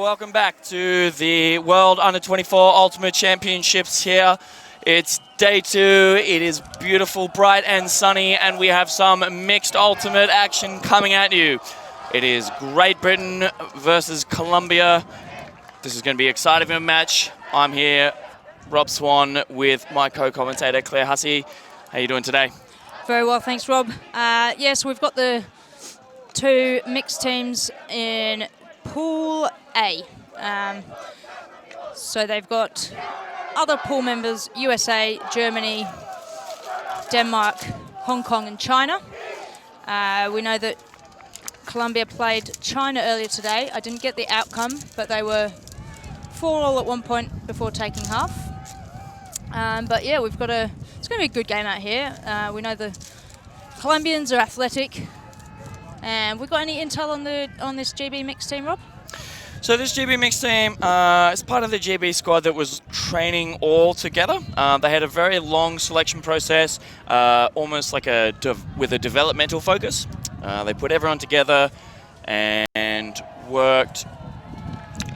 welcome back to the World Under-24 Ultimate Championships here. It's day 2, it is beautiful, bright and sunny, and we have some mixed ultimate action coming at you. It is Great Britain versus Colombia. This is going to be an exciting match. I'm here, Rob Swan, with my co-commentator Claire Hussey. How are you doing today? Very well, thanks, Rob. Yes, we've got the 2 mixed teams in Pool A. So they've got other pool members: USA, Germany, Denmark, Hong Kong and China. We know that Colombia played China earlier today. I didn't get the outcome, but they were 4-all at one point before taking half. But yeah, it's going to be a good game out here. We know the Colombians are athletic. And we got any intel on this GB mixed team, Rob? So this GB mixed team is part of the GB squad that was training all together. They had a very long selection process, almost like with a developmental focus. They put everyone together and worked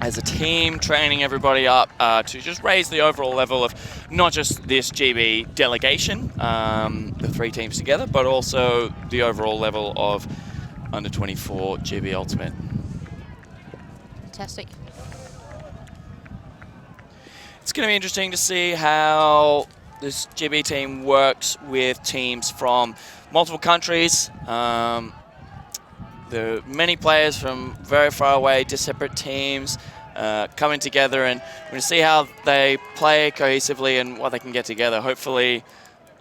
as a team, training everybody up to just raise the overall level of not just this GB delegation, the 3 teams together, but also the overall level of Under-24 GB Ultimate. Fantastic. It's going to be interesting to see how this GB team works with teams from multiple countries. There are many players from very far away, separate teams coming together, and we're going to see how they play cohesively and what they can get together. Hopefully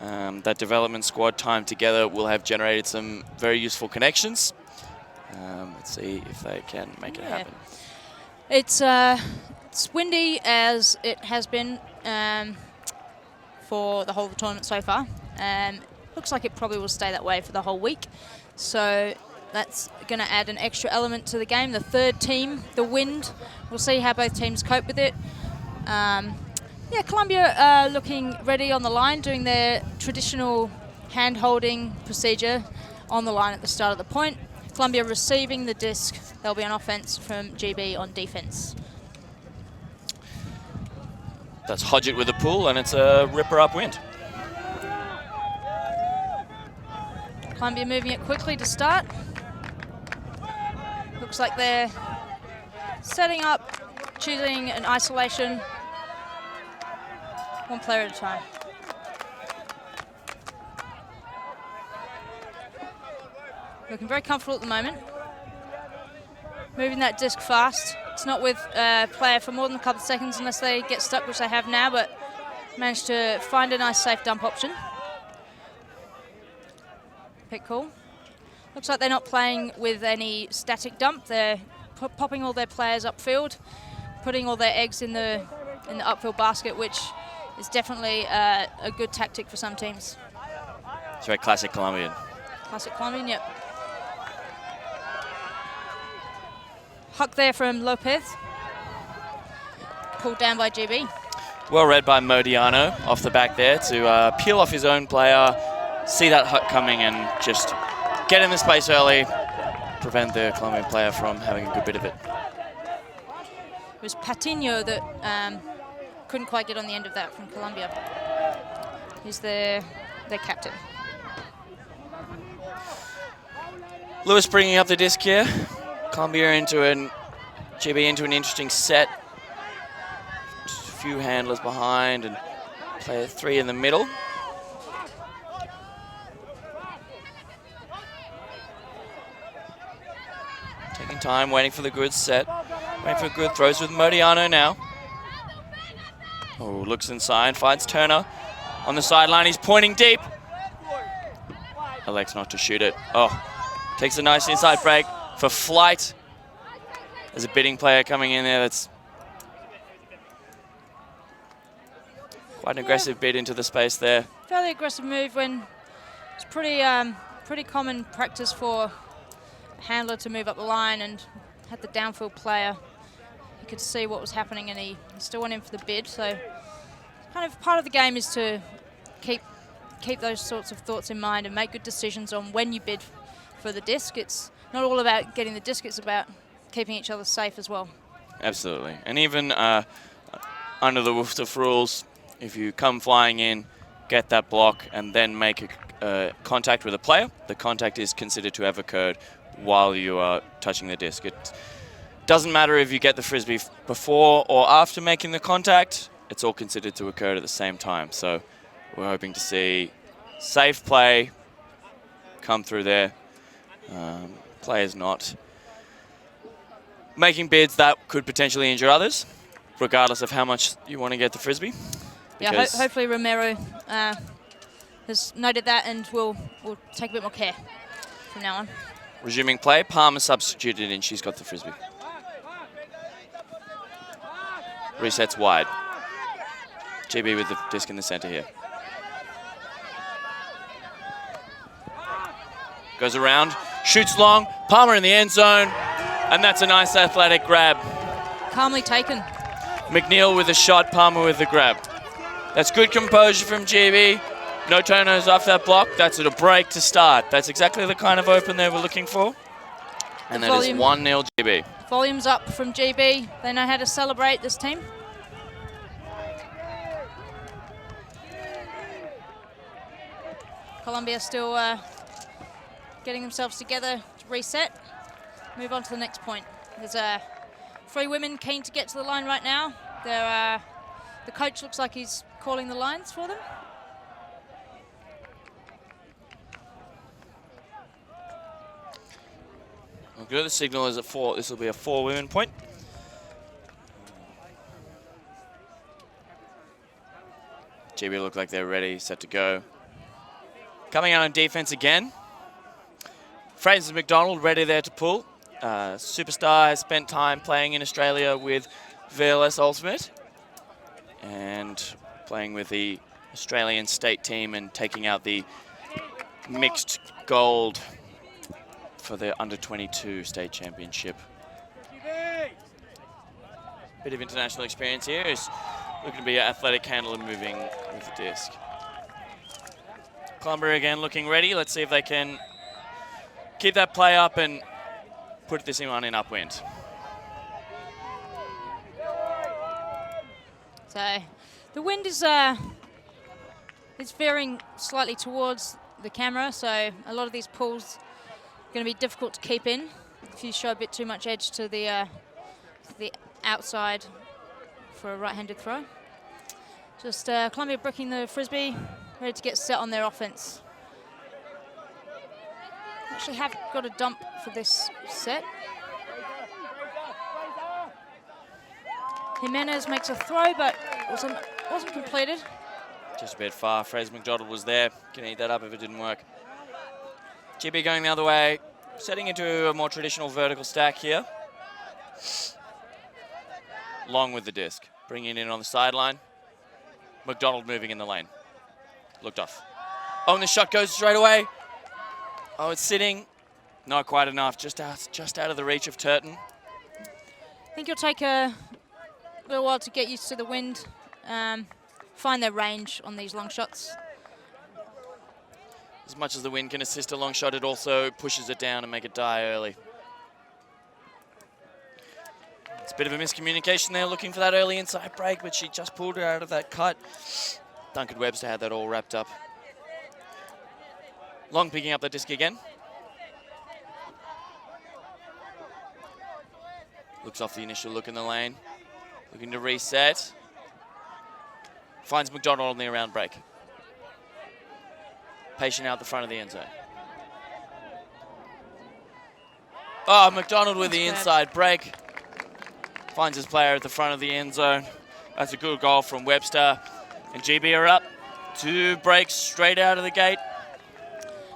that development squad time together will have generated some very useful connections. Let's see if they can make it happen. It's windy, as it has been for the whole of the tournament so far. Looks like it probably will stay that way for the whole week. So that's going to add an extra element to the game. The 3rd team, the wind, we'll see how both teams cope with it. Yeah, Colombia looking ready on the line, doing their traditional hand-holding procedure on the line at the start of the point. Colombia receiving the disc. There'll be an offense from GB on defense. That's Hodgett with the pull, and it's a ripper upwind. Colombia moving it quickly to start. Looks like they're setting up, choosing an isolation, one player at a time. Looking very comfortable at the moment. Moving that disc fast. It's not with a player for more than a couple of seconds unless they get stuck, which they have now, but managed to find a nice safe dump option. Pick cool. Looks like they're not playing with any static dump. They're popping all their players upfield, putting all their eggs in the upfield basket, which is definitely a good tactic for some teams. It's very classic Colombian. Classic Colombian, yep. Huck there from Lopez. Pulled down by GB. Well read by Modiano off the back there to peel off his own player, see that huck coming and just get in the space early, prevent the Colombian player from having a good bit of it. It was Patiño that couldn't quite get on the end of that from Colombia. He's their captain. Lewis bringing up the disc here. Colombia GB into an interesting set. Just a few handlers behind and player 3 in the middle. Taking time, waiting for the good set. Waiting for good throws with Modiano now. Oh, looks inside, finds Turner on the sideline. He's pointing deep. Elects not to shoot it. Oh, takes a nice inside break for flight. There's a bidding player coming in there that's quite an aggressive bid into the space there. Fairly aggressive move when it's pretty common practice for a handler to move up the line, and had the downfield player. He could see what was happening and he still went in for the bid. So kind of part of the game is to keep those sorts of thoughts in mind and make good decisions on when you bid for the disc. It's not all about getting the disc, it's about keeping each other safe as well. Absolutely. And even under the WU24 rules, if you come flying in, get that block, and then make a contact with a player, the contact is considered to have occurred while you are touching the disc. It doesn't matter if you get the frisbee before or after making the contact, it's all considered to occur at the same time. So we're hoping to see safe play come through there. Players not making bids that could potentially injure others, regardless of how much you want to get the frisbee. Yeah, hopefully Romero has noted that and will take a bit more care from now on. Resuming play, Palmer substituted in, she's got the frisbee. Resets wide. GB with the disc in the center here. Goes around, shoots long, Palmer in the end zone, and that's a nice athletic grab. Calmly taken. McNeil with a shot, Palmer with the grab. That's good composure from GB. No turnovers off that block. That's at a break to start. That's exactly the kind of open they were looking for. And that is 1-0 GB. Volume's up from GB. They know how to celebrate, this team. Colombia still getting themselves together to reset. Move on to the next point. There's 3 women keen to get to the line right now. The coach looks like he's calling the lines for them. Well, good. The signal is at 4. This will be a 4-women point. GB look like they're ready, set to go. Coming out on defense again. Fraser McDonald ready there to pull. Superstar has spent time playing in Australia with VLS Ultimate and playing with the Australian state team and taking out the mixed gold for the under-22 state championship. Bit of international experience here. He's looking to be an athletic handler moving with the disc. Colombia again looking ready. Let's see if they can keep that play up and put this one in upwind. So the wind is veering slightly towards the camera, so a lot of these pulls are going to be difficult to keep in if you show a bit too much edge to the outside for a right-handed throw. Just Colombia bricking the frisbee, ready to get set on their offense. Actually have got a dump for this set. Jimenez makes a throw, but wasn't completed. Just a bit far. Fraser McDonald was there. Can eat that up if it didn't work. GB going the other way, setting into a more traditional vertical stack here. Long with the disc, bringing it in on the sideline. McDonald moving in the lane. Looked off. Oh, and the shot goes straight away. Oh, it's sitting. Not quite enough. Just out of the reach of Turton. I think it'll take a little while to get used to the wind. Find their range on these long shots. As much as the wind can assist a long shot, it also pushes it down and make it die early. It's a bit of a miscommunication there, looking for that early inside break, but she just pulled her out of that cut. Duncan Webster had that all wrapped up. Long picking up the disc again. Looks off the initial look in the lane. Looking to reset. Finds McDonald on the around break. Patient out the front of the end zone. Oh, McDonald with the inside break. Finds his player at the front of the end zone. That's a good goal from Webster. And GB are up. 2 breaks straight out of the gate.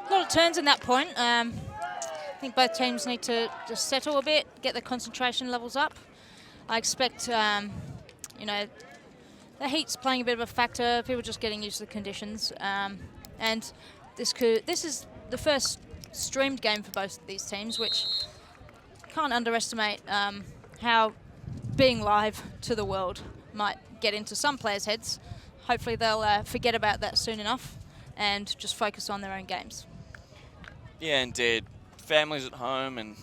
A lot of turns in that point. I think both teams need to just settle a bit, get their concentration levels up. I expect, you know, the heat's playing a bit of a factor. People just getting used to the conditions. And this is the first streamed game for both of these teams, which can't underestimate how being live to the world might get into some players' heads. Hopefully they'll forget about that soon enough and just focus on their own games. Yeah, indeed. families at home, and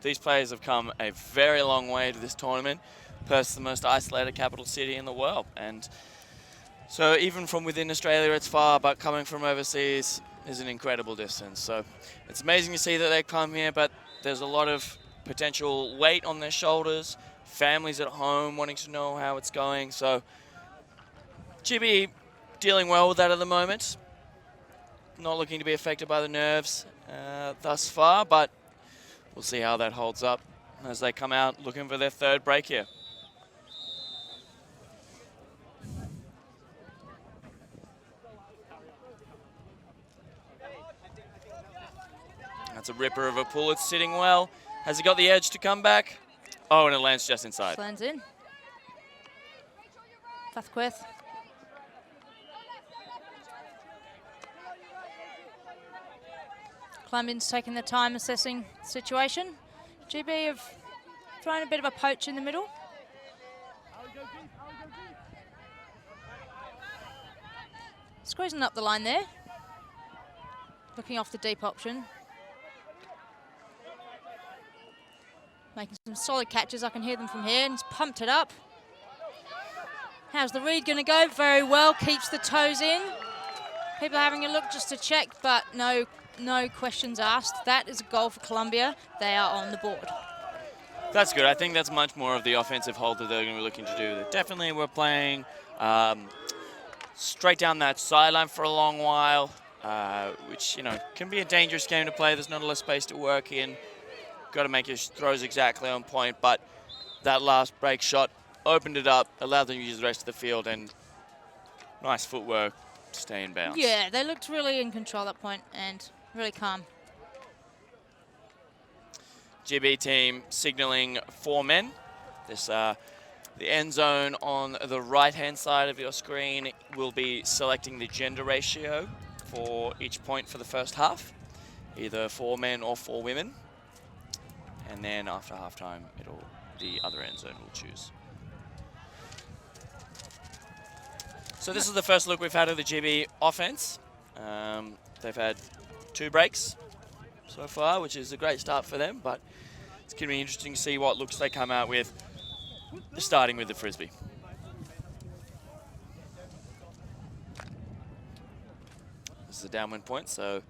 these players have come a very long way to this tournament. Perth's the most isolated capital city in the world, and so even from within Australia it's far, but coming from overseas is an incredible distance. So it's amazing to see that they come here, but there's a lot of potential weight on their shoulders, families at home wanting to know how it's going. So GB dealing well with that at the moment. Not looking to be affected by the nerves thus far, but we'll see how that holds up as they come out looking for their third break here. That's a ripper of a pull. It's sitting well. Has he got the edge to come back? Oh, and it lands just inside. Just lands in. Fathqueth. Colombians taking their time assessing the situation. GB have thrown a bit of a poach in the middle. Squeezing up the line there. Looking off the deep option. Making some solid catches. I can hear them from here, and he's pumped it up. How's the read going to go? Very well. Keeps the toes in. People are having a look just to check, but no questions asked. That is a goal for Colombia. They are on the board. That's good. I think that's much more of the offensive hold that they're going to be looking to do. They definitely were playing straight down that sideline for a long while, which can be a dangerous game to play. There's not a lot of space to work in. Got to make your throws exactly on point, but that last break shot opened it up, allowed them to use the rest of the field, and nice footwork to stay in bounds. Yeah, they looked really in control at that point and really calm. GB team signaling 4 men. This the end zone on the right-hand side of your screen will be selecting the gender ratio for each point for the first half, either 4 men or 4 women. And then after halftime, the other end zone will choose. So this is the first look we've had of the GB offense. They've had 2 breaks so far, which is a great start for them, but it's going to be interesting to see what looks they come out with, starting with the Frisbee. This is a downwind point, so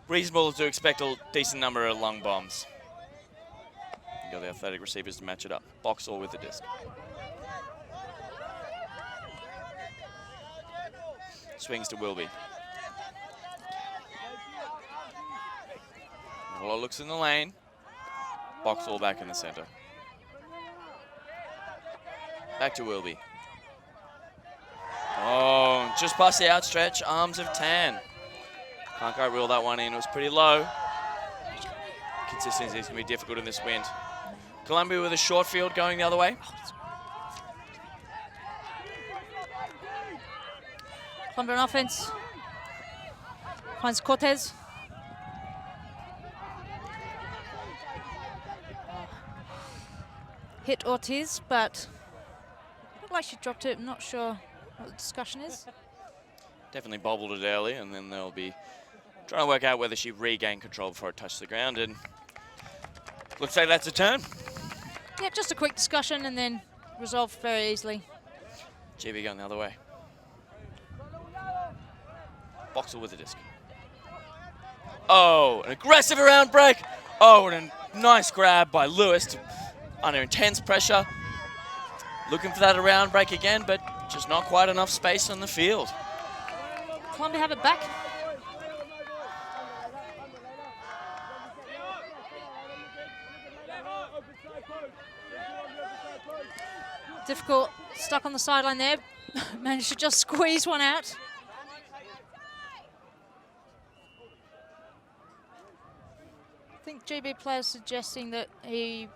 reasonable to expect a decent number of long bombs. Got the athletic receivers to match it up. Boxall with the disc. Swings to Wilby. Well, looks in the lane. Boxall back in the center. Back to Wilby. Oh, just past the outstretch arms of Tan. Can't quite rule that one in. It was pretty low. Consistency is going to be difficult in this wind. Colombia with a short field going the other way. Colombian offense. Finds Cortez. Hit Ortiz, but looked like she dropped it. I'm not sure what the discussion is. Definitely bobbled it early, and then they'll be trying to work out whether she regained control before it touched the ground, and looks like that's a turn. Yeah, just a quick discussion and then resolved very easily. GB going the other way. Boxall with the disc. Oh, an aggressive around break. Oh, and a nice grab by Lewis under intense pressure. Looking for that around break again, but just not quite enough space on the field. Colombia have it back. Difficult, stuck on the sideline there. Managed to just squeeze one out. I think GB players suggesting that he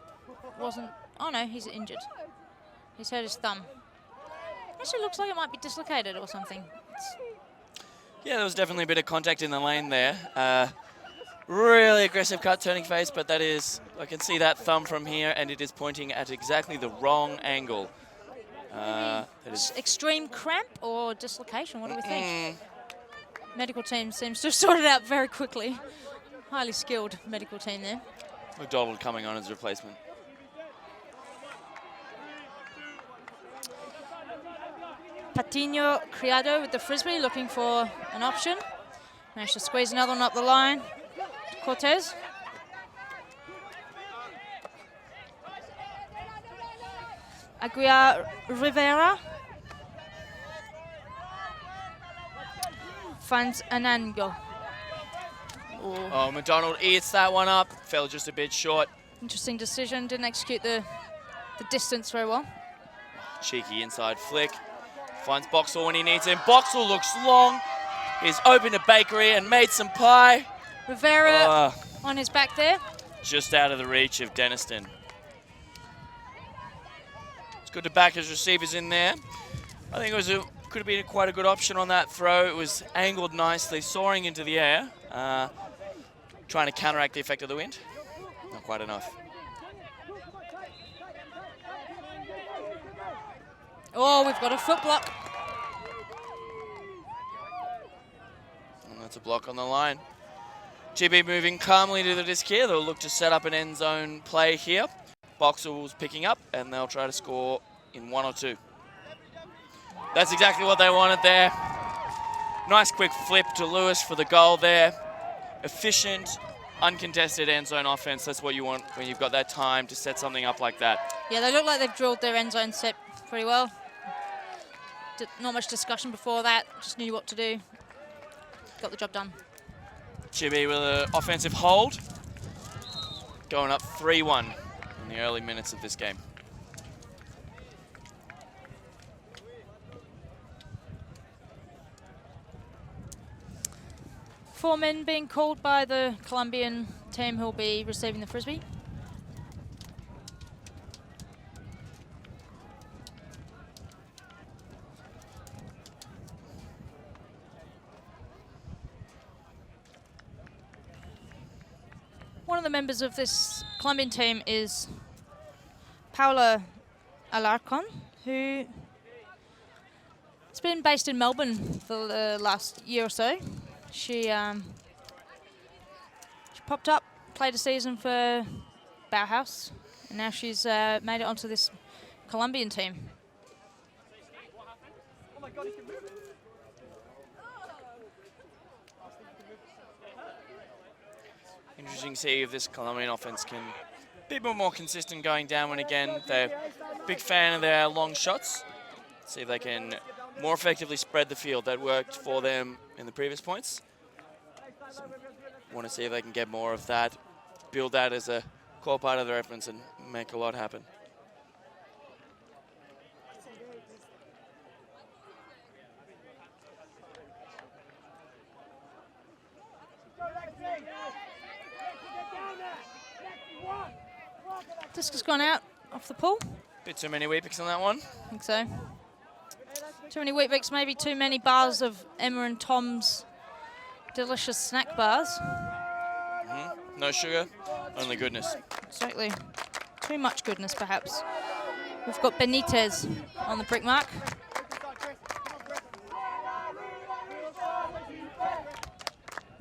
wasn't, oh no, he's injured. He's hurt his thumb. Actually looks like it might be dislocated or something. Yeah, there was definitely a bit of contact in the lane there. Really aggressive cut turning face, but that is, I can see that thumb from here, and it is pointing at exactly the wrong angle. That is extreme cramp or dislocation, what do we think? Medical team seems to have sorted it out very quickly. highly skilled medical team there. McDonald coming on as a replacement. Patino Criado with the frisbee, looking for an option. Managed to squeeze another one up the line. Cortez. Aguiar Rivera finds Anango. Oh, McDonald eats that one up. Fell just a bit short. Interesting decision. Didn't execute the distance very well. Cheeky inside flick. Finds Boxall when he needs him. Boxall looks long. He's opened a bakery and made some pie. Rivera on his back there. Just out of the reach of Denniston. It's good to back his receivers in there. I think it could have been quite a good option on that throw. It was angled nicely, soaring into the air, trying to counteract the effect of the wind. Not quite enough. Oh, we've got a foot block. And that's a block on the line. GB moving calmly to the disc here. They'll look to set up an end zone play here. Boxall's picking up, and they'll try to score in 1 or 2. That's exactly what they wanted there. Nice quick flip to Lewis for the goal there. Efficient, uncontested end zone offense. That's what you want when you've got that time to set something up like that. Yeah, they look like they've drilled their end zone set pretty well. Not much discussion before that. Just knew what to do. Got the job done. Chibi with an offensive hold. Going up 3-1 in the early minutes of this game. Four men being called by the Colombian team who'll be receiving the frisbee. One of the members of this Colombian team is Paula Alarcon, who has been based in Melbourne for the last year or so. She popped up, played a season for Bauhaus, and now she's made it onto this Colombian team. Interesting to see if this Colombian offense can be a bit more consistent going down and again. They're a big fan of their long shots. See if they can more effectively spread the field. That worked for them in the previous points. So want to see if they can get more of that, build that as a core part of their offense and make a lot happen. Disc has gone out off the pool. Bit too many wheat picks on that one. I think so. Too many wheat bix, maybe too many bars of Emma and Tom's delicious snack bars. No sugar, only goodness. Exactly. Too much goodness, perhaps. We've got Benitez on the brick mark.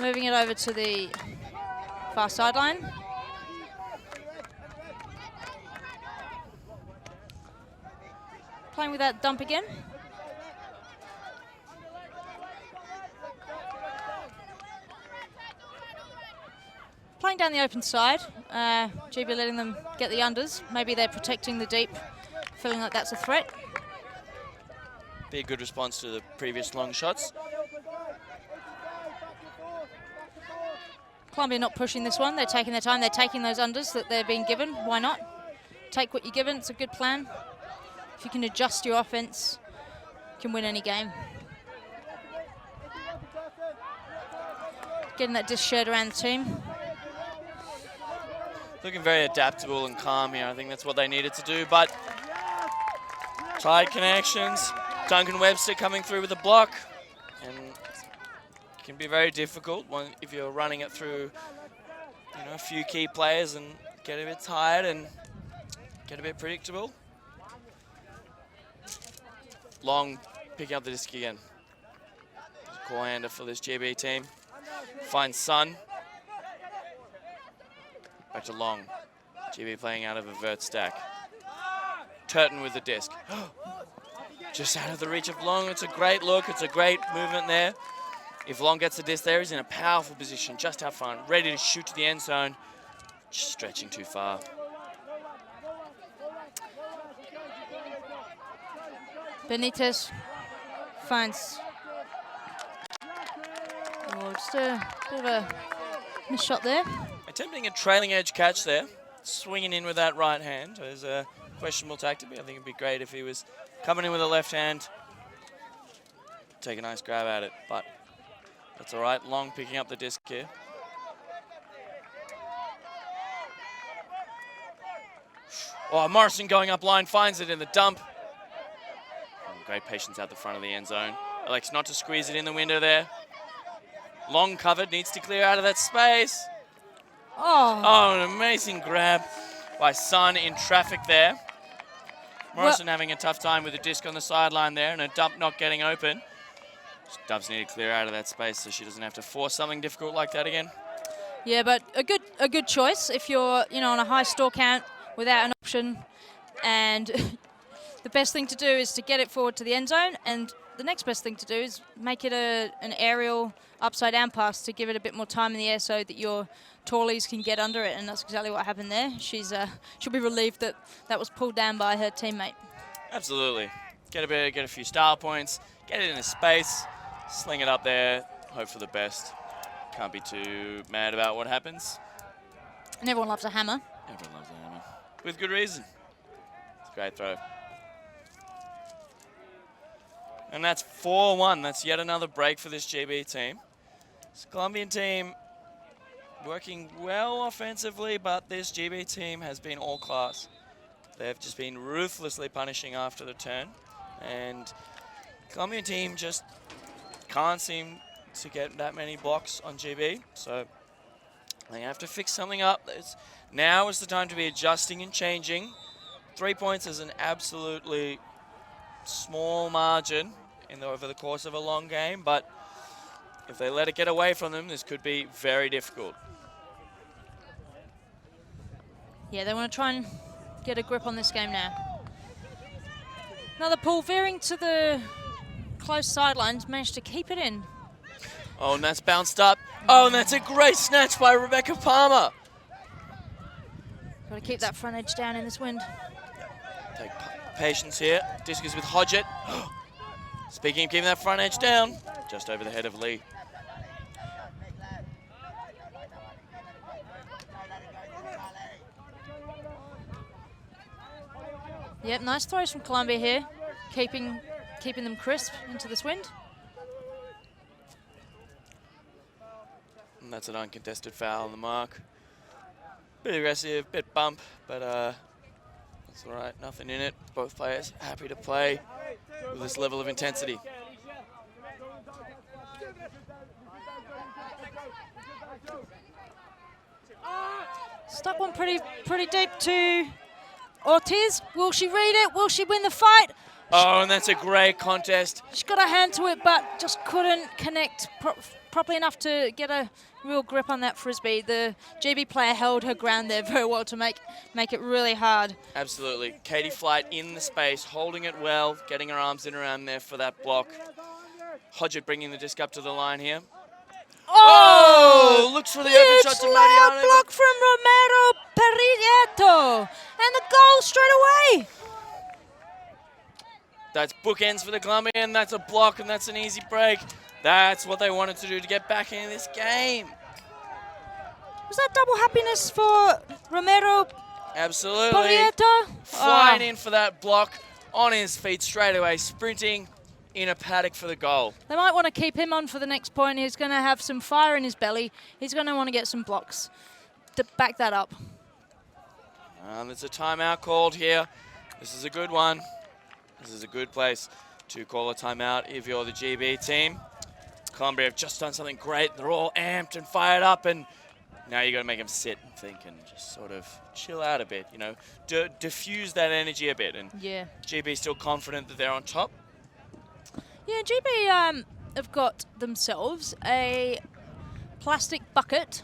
Moving it over to the far sideline. Playing with that dump again. Playing down the open side. GB letting them get the unders. Maybe they're protecting the deep, feeling like that's a threat. Be a good response to the previous long shots. Colombia not pushing this one. They're taking their time. They're taking those unders that they're being given. Why not? Take what you're given. It's a good plan. If you can adjust your offense, you can win any game. Getting that disc shared around the team. Looking very adaptable and calm here. I think that's what they needed to do, but tight connections. Duncan Webster coming through with a block, and it can be very difficult if you're running it through, a few key players and get a bit tired and get a bit predictable. Long picking up the disc again. Core hander for this GB team. Finds Sun. Back to Long. GB playing out of a vert stack. Turton with the disc. Just out of the reach of Long. It's a great look. It's a great movement there. If Long gets the disc there, he's in a powerful position, just out front, ready to shoot to the end zone. Just stretching too far. Benitez finds just a bit of a miss shot there. Attempting a trailing edge catch there. Swinging in with that right hand is a questionable tactic. I think it'd be great if he was coming in with a left hand. Take a nice grab at it, but that's all right. Long picking up the disc here. Oh, Morrison going up line, finds it in the dump. Oh, great patience out the front of the end zone. Elects not to squeeze it in the window there. Long covered, needs to clear out of that space. Oh, an amazing grab by Sun in traffic there. Morrison having a tough time with the disc on the sideline there and a dump not getting open. Doves need to clear out of that space so she doesn't have to force something difficult like that again. Yeah, but a good choice if you're on a high store count without an option, and the best thing to do is to get it forward to the end zone, and the next best thing to do is make it an aerial upside down pass to give it a bit more time in the air so that your tallies can get under it, and that's exactly what happened there. She'll be relieved that that was pulled down by her teammate. Absolutely. Get a few style points, get it in a space, sling it up there, hope for the best. Can't be too mad about what happens. And everyone loves a hammer. Everyone loves a hammer. With good reason. It's a great throw. And that's 4-1. That's yet another break for this GB team. This Colombian team working well offensively, but this GB team has been all class. They've just been ruthlessly punishing after the turn. And Colombian team just can't seem to get that many blocks on GB. So they have to fix something up. Now is the time to be adjusting and changing. 3 points is an absolutely small margin over the course of a long game, but if they let it get away from them, this could be very difficult. Yeah, they want to try and get a grip on this game now. Another pull veering to the close sidelines, managed to keep it in. Oh, and that's bounced up. Oh, and that's a great snatch by Rebecca Palmer. Got to keep that front edge down in this wind. Take patience here. Disc is with Hodgett. Speaking of keeping that front edge down, just over the head of Lee. Yep, nice throws from Colombia here, keeping them crisp into this wind. And that's an uncontested foul on the mark. Bit aggressive, bit bump, but that's all right, nothing in it. Both players happy to play with this level of intensity. Stuck one pretty deep to Ortiz. Will she read it? Will she win the fight? Oh, and that's a great contest. She got her hand to it, but just couldn't connect properly enough to get a real grip on that frisbee. The GB player held her ground there very well to make it really hard. Absolutely. Katie Flight in the space, holding it well, getting her arms in around there for that block. Hodgett bringing the disc up to the line here. Oh! Looks for the open shot to Mariana. Block from Romero Perrieto. And the goal straight away. That's bookends for the Colombian. That's a block, and that's an easy break. That's what they wanted to do to get back into this game. Was that double happiness for Romero? Absolutely. Perrieto? Flying in for that block on his feet straight away, sprinting in a paddock for the goal. They might want to keep him on for the next point. He's going to have some fire in his belly. He's going to want to get some blocks to back that up. There's a timeout called here. This is a good one. This is a good place to call a timeout if you're the GB team. Colombia have just done something great. They're all amped and fired up, and now you got to make them sit and think and just sort of chill out a bit, you know, diffuse that energy a bit. And yeah, GB still confident that they're on top. Yeah, GB have got themselves a plastic bucket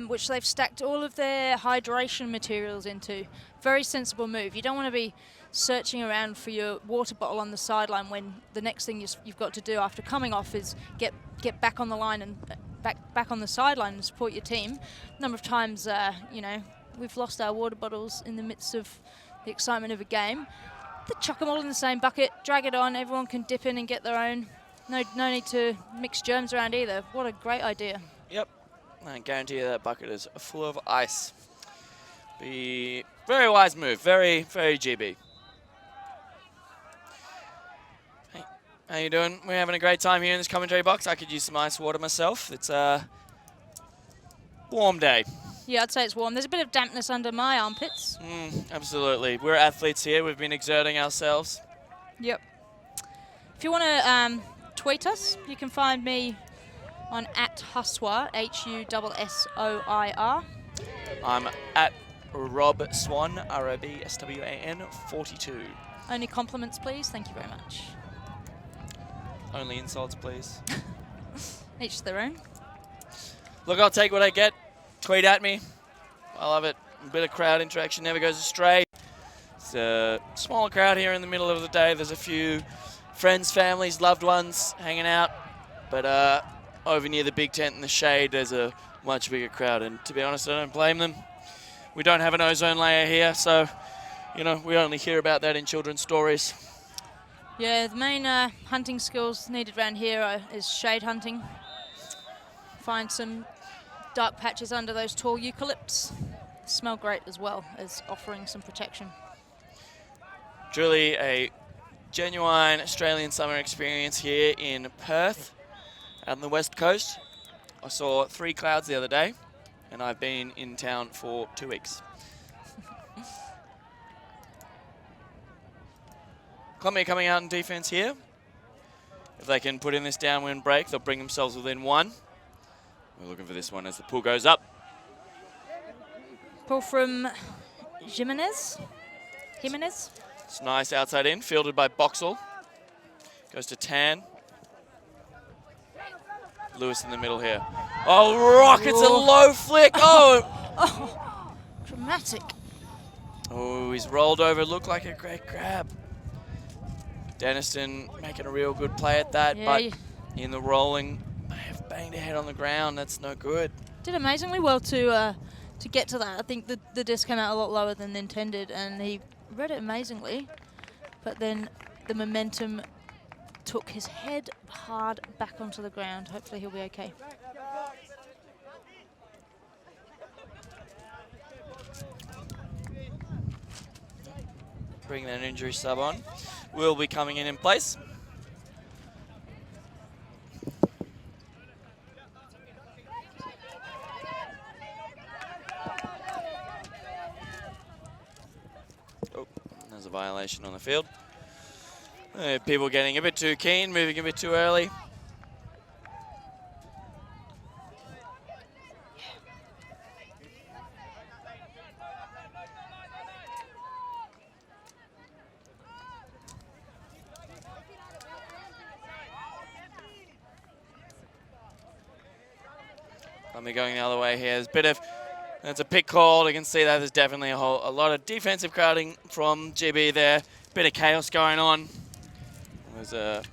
which they've stacked all of their hydration materials into. Very sensible move. You don't want to be searching around for your water bottle on the sideline when the next thing you've got to do after coming off is get back on the line and back on the sideline and support your team. A number of times, you know, we've lost our water bottles in the midst of the excitement of a game. They chuck them all in the same bucket, drag it on, everyone can dip in and get their own. No need to mix germs around either. What a great idea. Yep. I guarantee you that bucket is full of ice. Be very wise move. Very, very GB. Hey, how you doing? We're having a great time here in this commentary box. I could use some ice water myself. It's a warm day. Yeah, I'd say it's warm. There's a bit of dampness under my armpits. Absolutely. We're athletes here. We've been exerting ourselves. Yep. If you want to tweet us, you can find me on @Hussoir, HUSSOIR. I'm at Rob Swan, ROBSWAN 42. Only compliments, please. Thank you very much. Only insults, please. Each their own. Look, I'll take what I get. Tweet at me. I love it. A bit of crowd interaction never goes astray. It's a small crowd here in the middle of the day. There's a few friends, families, loved ones hanging out. But over near the big tent in the shade, there's a much bigger crowd. And to be honest, I don't blame them. We don't have an ozone layer here, so, you know, we only hear about that in children's stories. Yeah, the main hunting skills needed around here is shade hunting. Find some dark patches under those tall eucalypts. Smell great as well as offering some protection. Truly a genuine Australian summer experience here in Perth, out on the west coast. I saw 3 clouds the other day, and I've been in town for 2 weeks. Colombia coming out in defense here. If they can put in this downwind break, they'll bring themselves within 1. We're looking for this one as the pull goes up. Pull from Jimenez. It's nice outside in, fielded by Boxall. Goes to Tan. Lewis in the middle here. Oh, rockets a low flick. Oh! Dramatic. Oh, he's rolled over. Looked like a great grab. Denniston making a real good play at that, but in the rolling, may have banged a head on the ground. That's no good. Did amazingly well to get to that. I think the disc came out a lot lower than intended, and he read it amazingly. But then the momentum took his head hard back onto the ground. Hopefully he'll be okay. Bring that injury sub on. Will be coming in place. Oh, there's a violation on the field. People getting a bit too keen, moving a bit too early. Colombia going the other way here. There's a bit of, that's a pick call. You can see that there's definitely a lot of defensive crowding from GB there. Bit of chaos going on. There's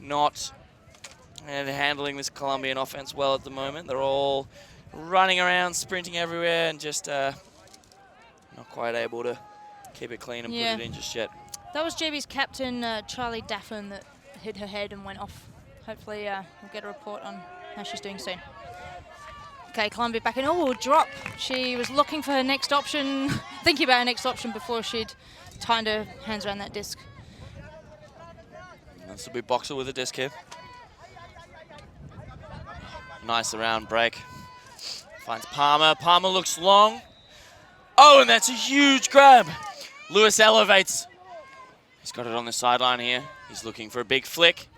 not handling this Colombian offense well at the moment. They're all running around, sprinting everywhere, and just not quite able to keep it clean and put it in just yet. That was GB's captain, Charlie Daffin, that hit her head and went off. Hopefully we'll get a report on how she's doing soon. Okay, Colombia back in. Oh, drop. She was looking for her next option, thinking about her next option before she'd tied her hands around that disc. This will be Boxall with a disc here. Nice around break. Finds Palmer. Palmer looks long. Oh, and that's a huge grab. Lewis elevates. He's got it on the sideline here. He's looking for a big flick.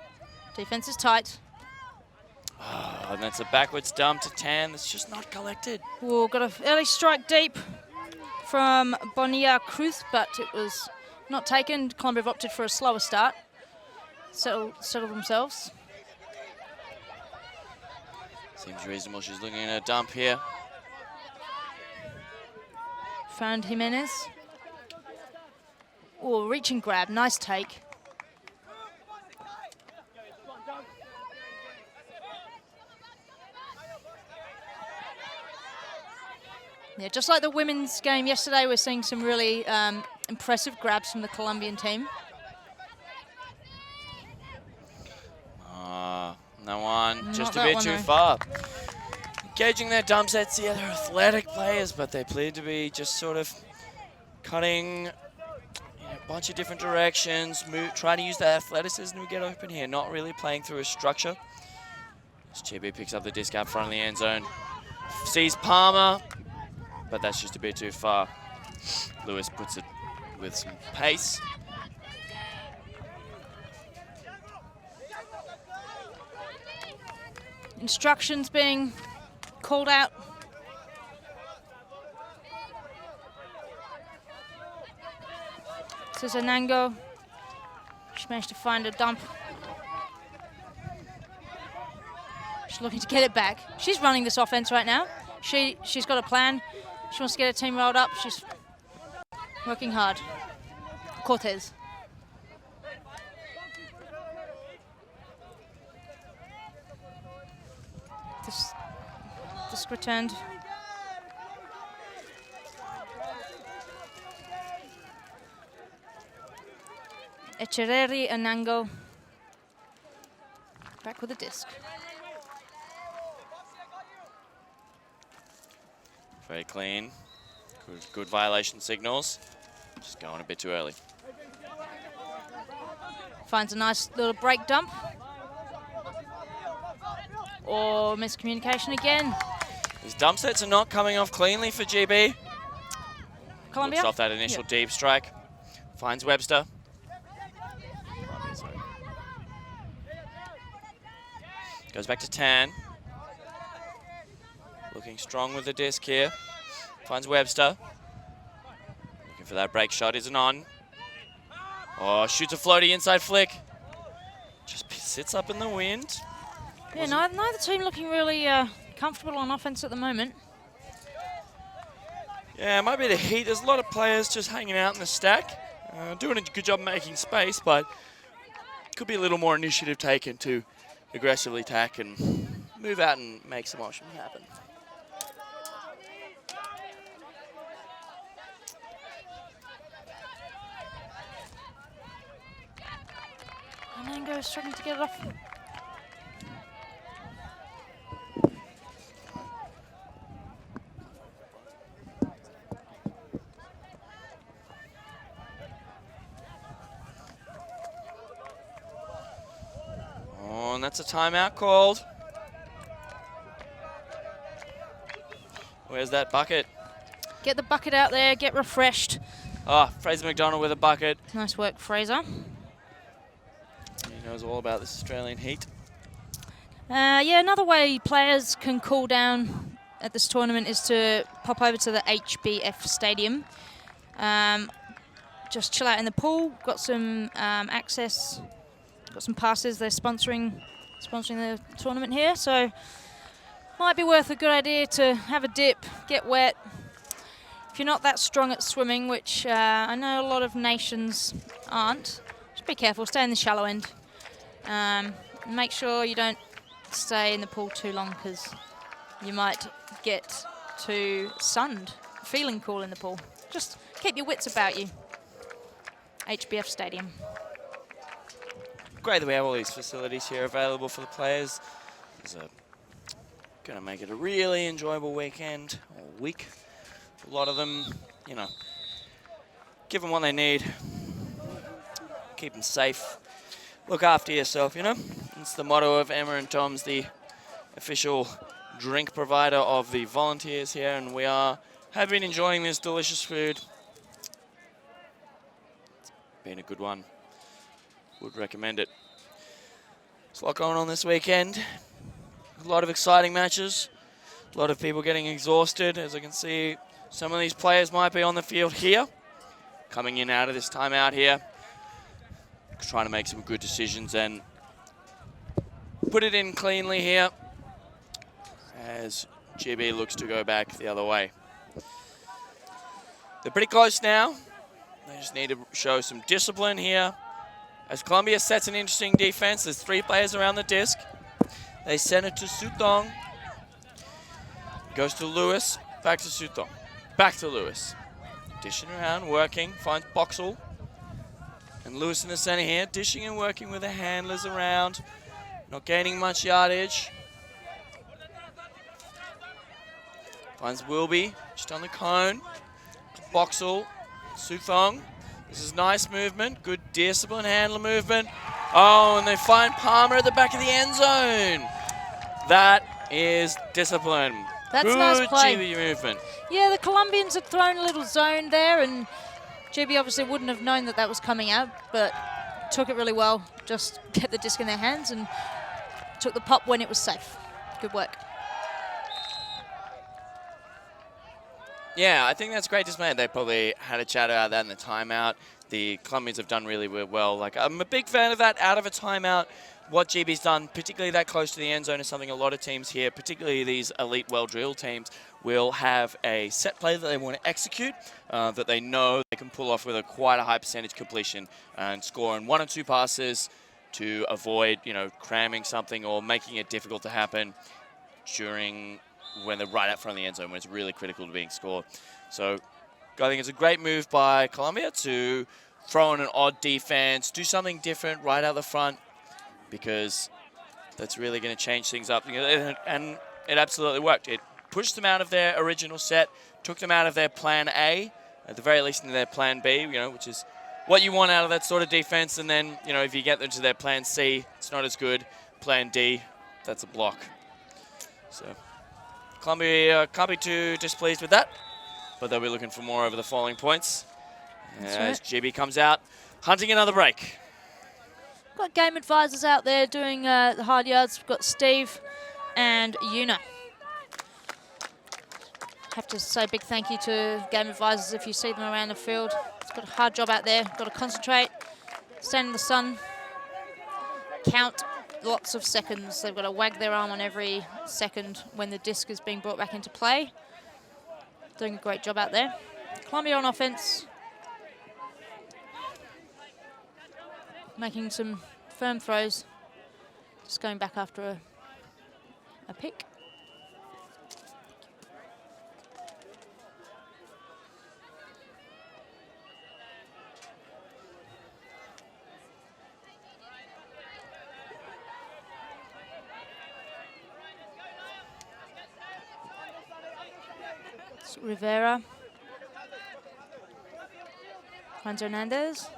Defense is tight. Oh, and that's a backwards dump to Tan. That's just not collected. Oh, got an early strike deep from Bonilla Cruz, but it was not taken. Colombia have opted for a slower start. Settle themselves. Seems reasonable. She's looking at a dump here. Found Jimenez. Oh, reach and grab. Nice take. Yeah, just like the women's game yesterday, we're seeing some really impressive grabs from the Colombian team. No one, Not just a that bit one, too though. far. Engaging their dump sets, yeah, they're athletic players, but they appear to be just sort of cutting a bunch of different directions, trying to use their athleticism to get open here, not really playing through a structure. As GB picks up the disc out front of the end zone. Sees Palmer, but that's just a bit too far. Lewis puts it with some pace. Instructions being called out. This is Anango. She managed to find a dump. She's looking to get it back. She's running this offense right now. She's got a plan. She wants to get her team rolled up. She's working hard. Cortez. Disc returned. Echeverri Anango. Back with the disc. Very clean. Good violation signals. Just going a bit too early. Finds a nice little break dump. Or miscommunication again. These dump sets are not coming off cleanly for GB. Colombia? Looks off that initial deep strike. Finds Webster. Goes back to Tan. Looking strong with the disc here. Finds Webster. Looking for that break shot. Isn't on. Oh, shoots a floaty inside flick. Just sits up in the wind. Yeah, neither team looking really comfortable on offense at the moment. Yeah, it might be the heat. There's a lot of players just hanging out in the stack. Doing a good job making space, but could be a little more initiative taken to aggressively attack and move out and make some options happen. Anango struggling to get it off. Oh, and that's a timeout called. Where's that bucket? Get the bucket out there, get refreshed. Oh, Fraser McDonald with a bucket. Nice work, Fraser. He knows all about this Australian heat. Yeah, another way players can cool down at this tournament is to pop over to the HBF Stadium. Just chill out in the pool. Got some access. Got some passes. They're sponsoring the tournament here, so might be worth a good idea to have a dip, get wet. If you're not that strong at swimming, which I know a lot of nations aren't, just be careful. Stay in the shallow end. Make sure you don't stay in the pool too long because you might get too sunned, feeling cool in the pool. Just keep your wits about you. HBF Stadium. Great that we have all these facilities here available for the players. It's going to make it a really enjoyable weekend or week. A lot of them, you know, give them what they need. Keep them safe. Look after yourself, you know. It's the motto of Emma and Tom's, the official drink provider of the volunteers here, and we have been enjoying this delicious food. It's been a good one. Would recommend it. There's a lot going on this weekend. A lot of exciting matches. A lot of people getting exhausted. As I can see, some of these players might be on the field here. Coming in out of this timeout here. Trying to make some good decisions and put it in cleanly here. as GB looks to go back the other way. They're pretty close now. They just need to show some discipline here. As Colombia sets an interesting defense, there's 3 players around the disc. They send it to Sutong. Goes to Lewis, back to Sutong. Back to Lewis. Dishing around, working, finds Boxall. And Lewis in the center here, dishing and working with the handlers around. Not gaining much yardage. Finds Wilby, just on the cone. Boxall, Sutong. This is nice movement, good discipline, handler movement. Oh, and they find Palmer at the back of the end zone. That is discipline. That's good nice play. GB movement. Yeah, the Colombians had thrown a little zone there, and GB obviously wouldn't have known that that was coming out, but took it really well. Just get the disc in their hands and took the pop when it was safe. Good work. Yeah, I think that's great display. They probably had a chat about that in the timeout. The Colombians have done really well. Like, I'm a big fan of that out of a timeout. What GB's done, particularly that close to the end zone, is something a lot of teams here, particularly these elite, well-drilled teams, will have a set play that they want to execute, that they know they can pull off with quite a high percentage completion and score in 1 or 2 passes to avoid, cramming something or making it difficult to happen during when they're right out front of the end zone, when it's really critical to being scored. So I think it's a great move by Colombia to throw in an odd defense, do something different right out the front, because that's really going to change things up. And it absolutely worked. It pushed them out of their original set, took them out of their plan A, at the very least into their plan B, which is what you want out of that sort of defense. And then, if you get them to their plan C, it's not as good. Plan D, that's a block. So Colombia can't be too displeased with that, but they'll be looking for more over the following points. As GB comes out, hunting another break. Got game advisors out there doing the hard yards. We've got Steve and Una. Have to say a big thank you to game advisors if you see them around the field. It's got a hard job out there. Got to concentrate, stand in the sun, count lots of seconds. They've got to wag their arm on every second when the disc is being brought back into play. Doing a great job out there. Colombia on offense. Making some firm throws. Just going back after a pick. It's Rivera. Juan Hernandez.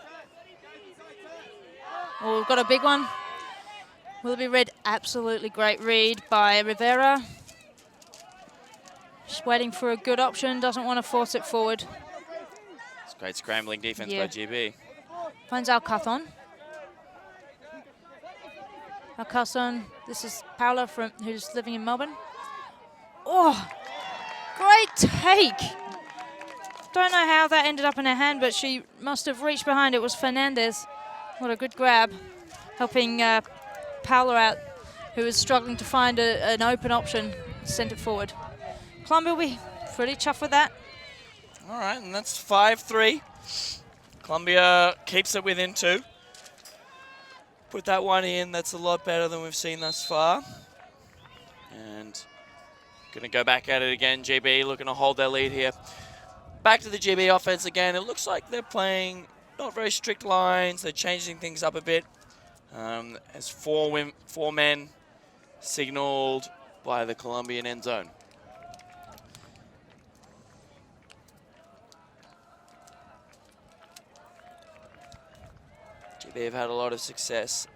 Oh, we've got a big one. Will it be read? Absolutely great read by Rivera. Just waiting for a good option, doesn't want to force it forward. It's great scrambling defense by GB. Finds Alcazon. Alcazon, this is Paula who's living in Melbourne. Oh, great take. Don't know how that ended up in her hand, but she must have reached behind. It was Fernandez. What a good grab, helping Paula out, who was struggling to find an open option, sent it forward. Colombia will be pretty chuffed with that. All right, and that's 5-3. Colombia keeps it within 2. Put that one in, that's a lot better than we've seen thus far. And going to go back at it again, GB looking to hold their lead here. Back to the GB offense again. It looks like they're playing not very strict lines. They're changing things up a bit. As four men signaled by the Colombian end zone. GB have had a lot of success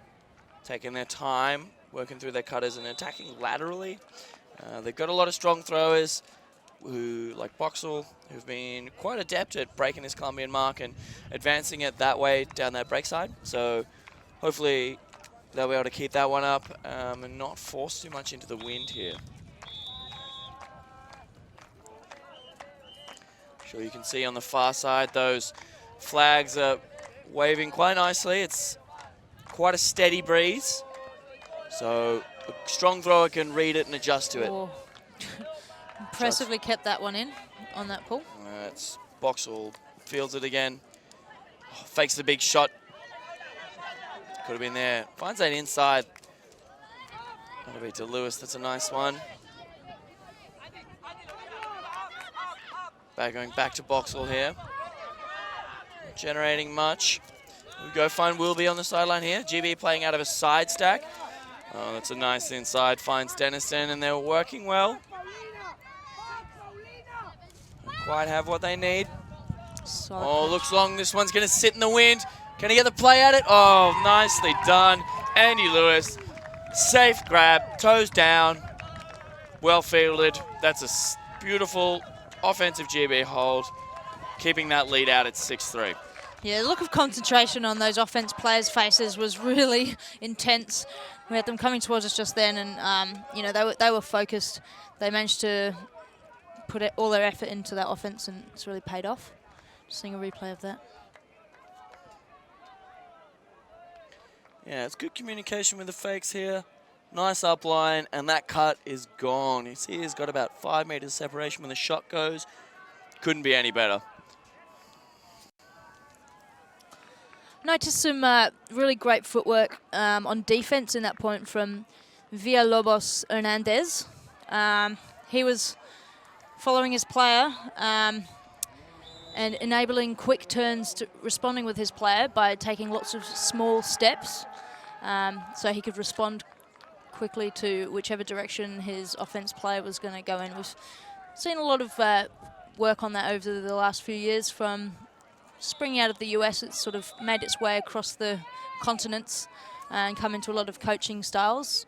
taking their time, working through their cutters and attacking laterally. They've got a lot of strong throwers who, like Boxall, who've been quite adept at breaking this Colombian mark and advancing it that way down that break side. So hopefully they'll be able to keep that one up and not force too much into the wind here. Sure, you can see on the far side those flags are waving quite nicely. It's quite a steady breeze, so a strong thrower can read it and adjust to it. Oh, impressively kept that one in on that pull. It's Boxall fields it again. Oh, fakes the big shot. Could have been there. Finds that inside. That'll be to Lewis. That's a nice one. Going back to Boxall here. Generating much. We go find Wilby on the sideline here. GB playing out of a side stack. Oh, that's a nice inside. Finds Dennison, and they're working well. Don't quite have what they need. Oh, looks long. This one's going to sit in the wind. Can he get the play at it? Oh, nicely done. Andy Lewis. Safe grab. Toes down. Well fielded. That's a beautiful offensive GB hold. Keeping that lead out at 6-3. Yeah, the look of concentration on those offense players' faces was really intense. We had them coming towards us just then, and you know, they were focused. They managed to put all their effort into that offense, and it's really paid off. Just seeing a replay of that. Yeah, it's good communication with the fakes here. Nice upline, and that cut is gone. You see he's got about 5 meters separation when the shot goes. Couldn't be any better. Noticed some really great footwork on defense in that point from Villalobos Hernandez. He was following his player and enabling quick turns, to responding with his player by taking lots of small steps so he could respond quickly to whichever direction his offense player was going to go in. We've seen a lot of work on that over the last few years from springing out of the US. It's sort of made its way across the continents and come into a lot of coaching styles.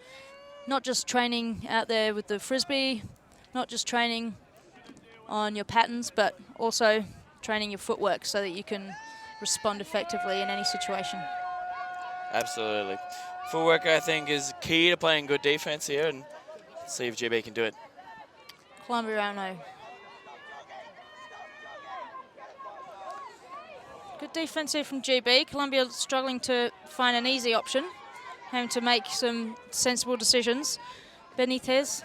Not just training out there with the frisbee, not just training on your patterns, but also training your footwork so that you can respond effectively in any situation. Absolutely. Footwork, I think, is key to playing good defense here, and see if GB can do it. Colombia round 0. Good defense here from GB. Colombia struggling to find an easy option, having to make some sensible decisions. Benitez.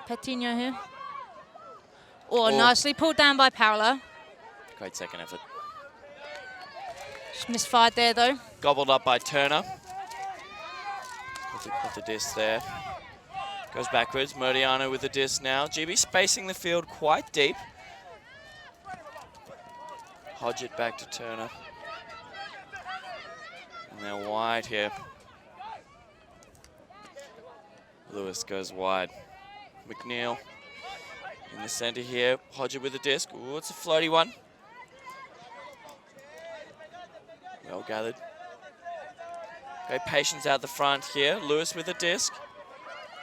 Patiño here. Oh, nicely pulled down by Paolo. Great second effort. Just misfired there, though. Gobbled up by Turner. With the disc there. Goes backwards. Modiano with the disc now. GB spacing the field quite deep. Hodge it back to Turner. And they're wide here. Lewis goes wide. McNeil in the center here. Hodge it with the disc. Ooh, it's a floaty one. Well gathered. Great patience out the front here. Lewis with the disc.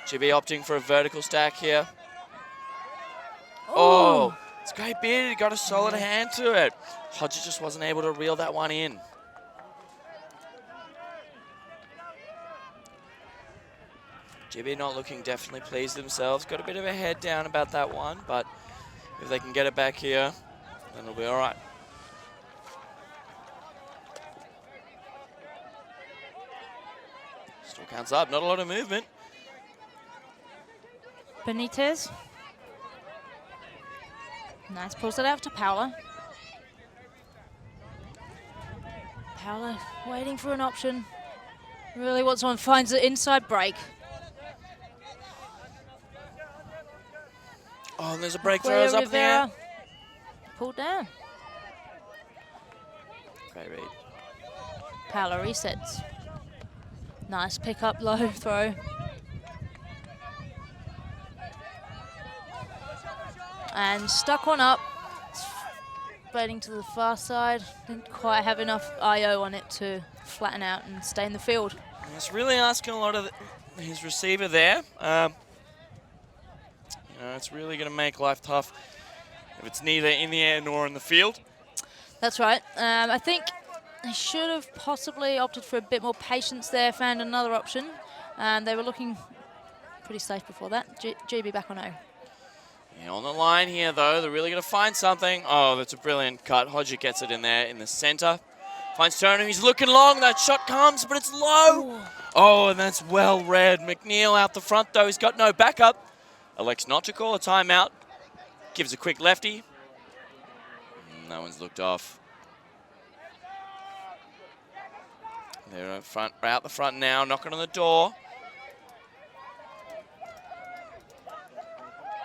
GB opting for a vertical stack here. Oh, it's a great bid. He got a solid hand to it. Hodge just wasn't able to reel that one in. GB not looking definitely pleased themselves. Got a bit of a head down about that one, but if they can get it back here, then it'll be all right. Still counts up, not a lot of movement. Benitez. Nice, pulls it out to Paolo. Paolo waiting for an option. Really wants one, finds the inside break. Oh, and there's a break throws up there. Pulled down. Great read. Paolo resets. Nice pick up, low throw. And stuck one up. Fading to the far side. Didn't quite have enough IO on it to flatten out and stay in the field. It's really asking a lot of his receiver there. It's really going to make life tough if it's neither in the air nor in the field. That's right. I think they should have possibly opted for a bit more patience there, found another option. They were looking pretty safe before that. GB back on 0. Yeah, on the line here, though, they're really going to find something. Oh, that's a brilliant cut. Hodge gets it in there in the center. Finds Turner. He's looking long. That shot comes, but it's low. Ooh. Oh, and that's well read. McNeil out the front, though. He's got no backup. Elects not to call a timeout. Gives a quick lefty. No one's looked off. They're out the front now, knocking on the door.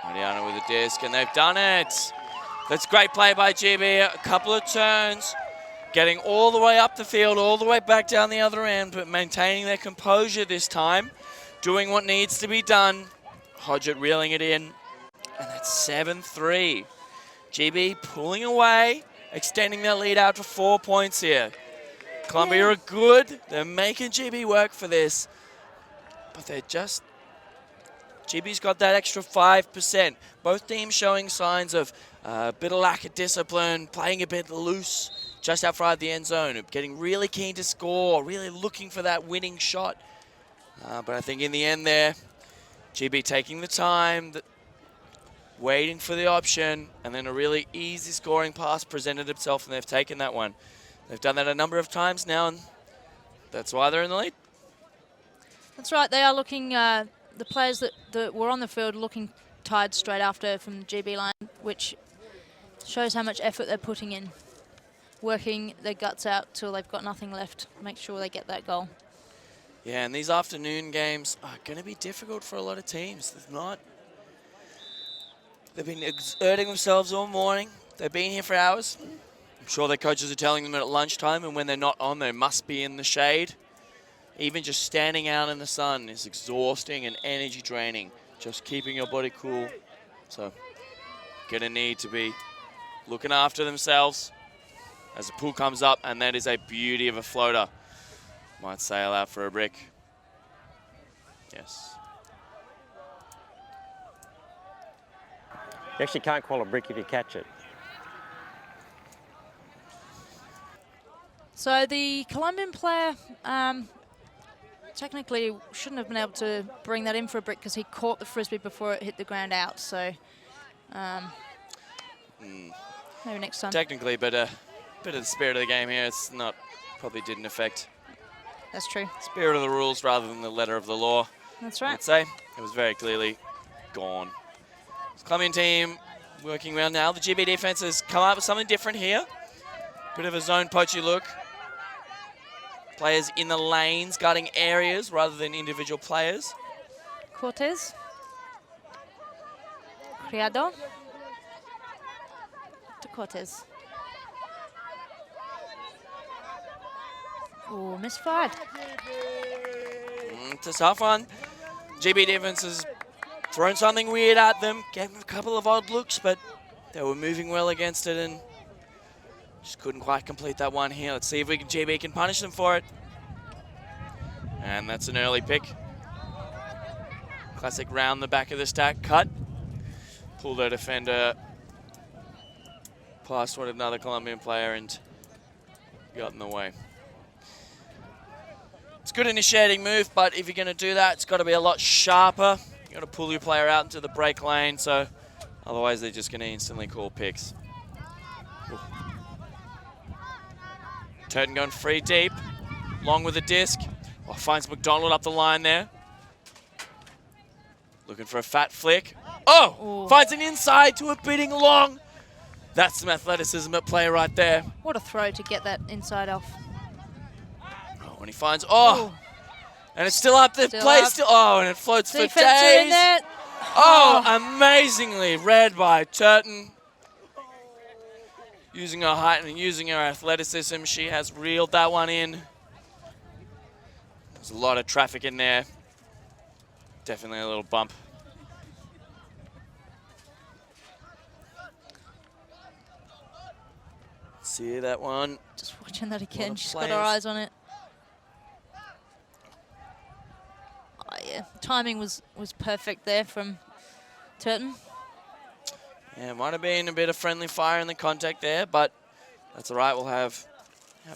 Mariano with a disc, and they've done it. That's great play by GB. A couple of turns, getting all the way up the field, all the way back down the other end, but maintaining their composure this time, doing what needs to be done. Hodgett reeling it in, and that's 7-3. GB pulling away, extending their lead out to 4 points here. Colombia are good. They're making GB work for this, but they're just... GB's got that extra 5%. Both teams showing signs of a bit of lack of discipline, playing a bit loose just outside the end zone, getting really keen to score, really looking for that winning shot. But I think in the end there, GB taking the time, waiting for the option, and then a really easy scoring pass presented itself, and they've taken that one. They've done that a number of times now, and that's why they're in the lead. That's right. They are looking... the players that were on the field looking tired straight after from the GB line, which shows how much effort they're putting in, working their guts out till they've got nothing left. Make sure they get that goal. Yeah, and these afternoon games are going to be difficult for a lot of teams. They've been exerting themselves all morning. They've been here for hours. I'm sure their coaches are telling them at lunchtime, and when they're not on, they must be in the shade. Even just standing out in the sun is exhausting and energy draining, just keeping your body cool. So, gonna need to be looking after themselves as the pool comes up, and that is a beauty of a floater. Might sail out for a brick. Yes. You actually can't call a brick if you catch it. So the Colombian player technically shouldn't have been able to bring that in for a brick because he caught the frisbee before it hit the ground out. So maybe next time. Technically, but a bit of the spirit of the game here. It's not, probably didn't affect. That's true. Spirit of the rules rather than the letter of the law. That's right. I'd say it was very clearly gone. This Colombian team working well now. The GB defense has come up with something different here. Bit of a zone poachy look. Players in the lanes guarding areas rather than individual players. Cortez. Criado. To Cortez. Oh, misfired. It's a tough one. GB defense has thrown something weird at them, gave them a couple of odd looks, but they were moving well against it and just couldn't quite complete that one here. Let's see if GB can punish them for it. And that's an early pick. Classic round the back of the stack cut. Pulled their defender past what another Colombian player and got in the way. It's a good initiating move, but if you're going to do that, it's got to be a lot sharper. You've got to pull your player out into the break lane, so otherwise they're just going to instantly call picks. Ooh. Turton going free deep, long with a disc. Oh, finds McDonald up the line there. Looking for a fat flick. Oh, finds an inside to a bidding long. That's some athleticism at play right there. What a throw to get that inside off. Oh, and he finds, and it's still up. The play still, and it floats for days. In there. Oh, amazingly read by Turton. Using her height and using her athleticism, she has reeled that one in. There's a lot of traffic in there. Definitely a little bump. See that one? Just watching that again. She's got her eyes on it. Oh yeah, timing was perfect there from Turton. Yeah, might have been a bit of friendly fire in the contact there, but that's all right. We'll have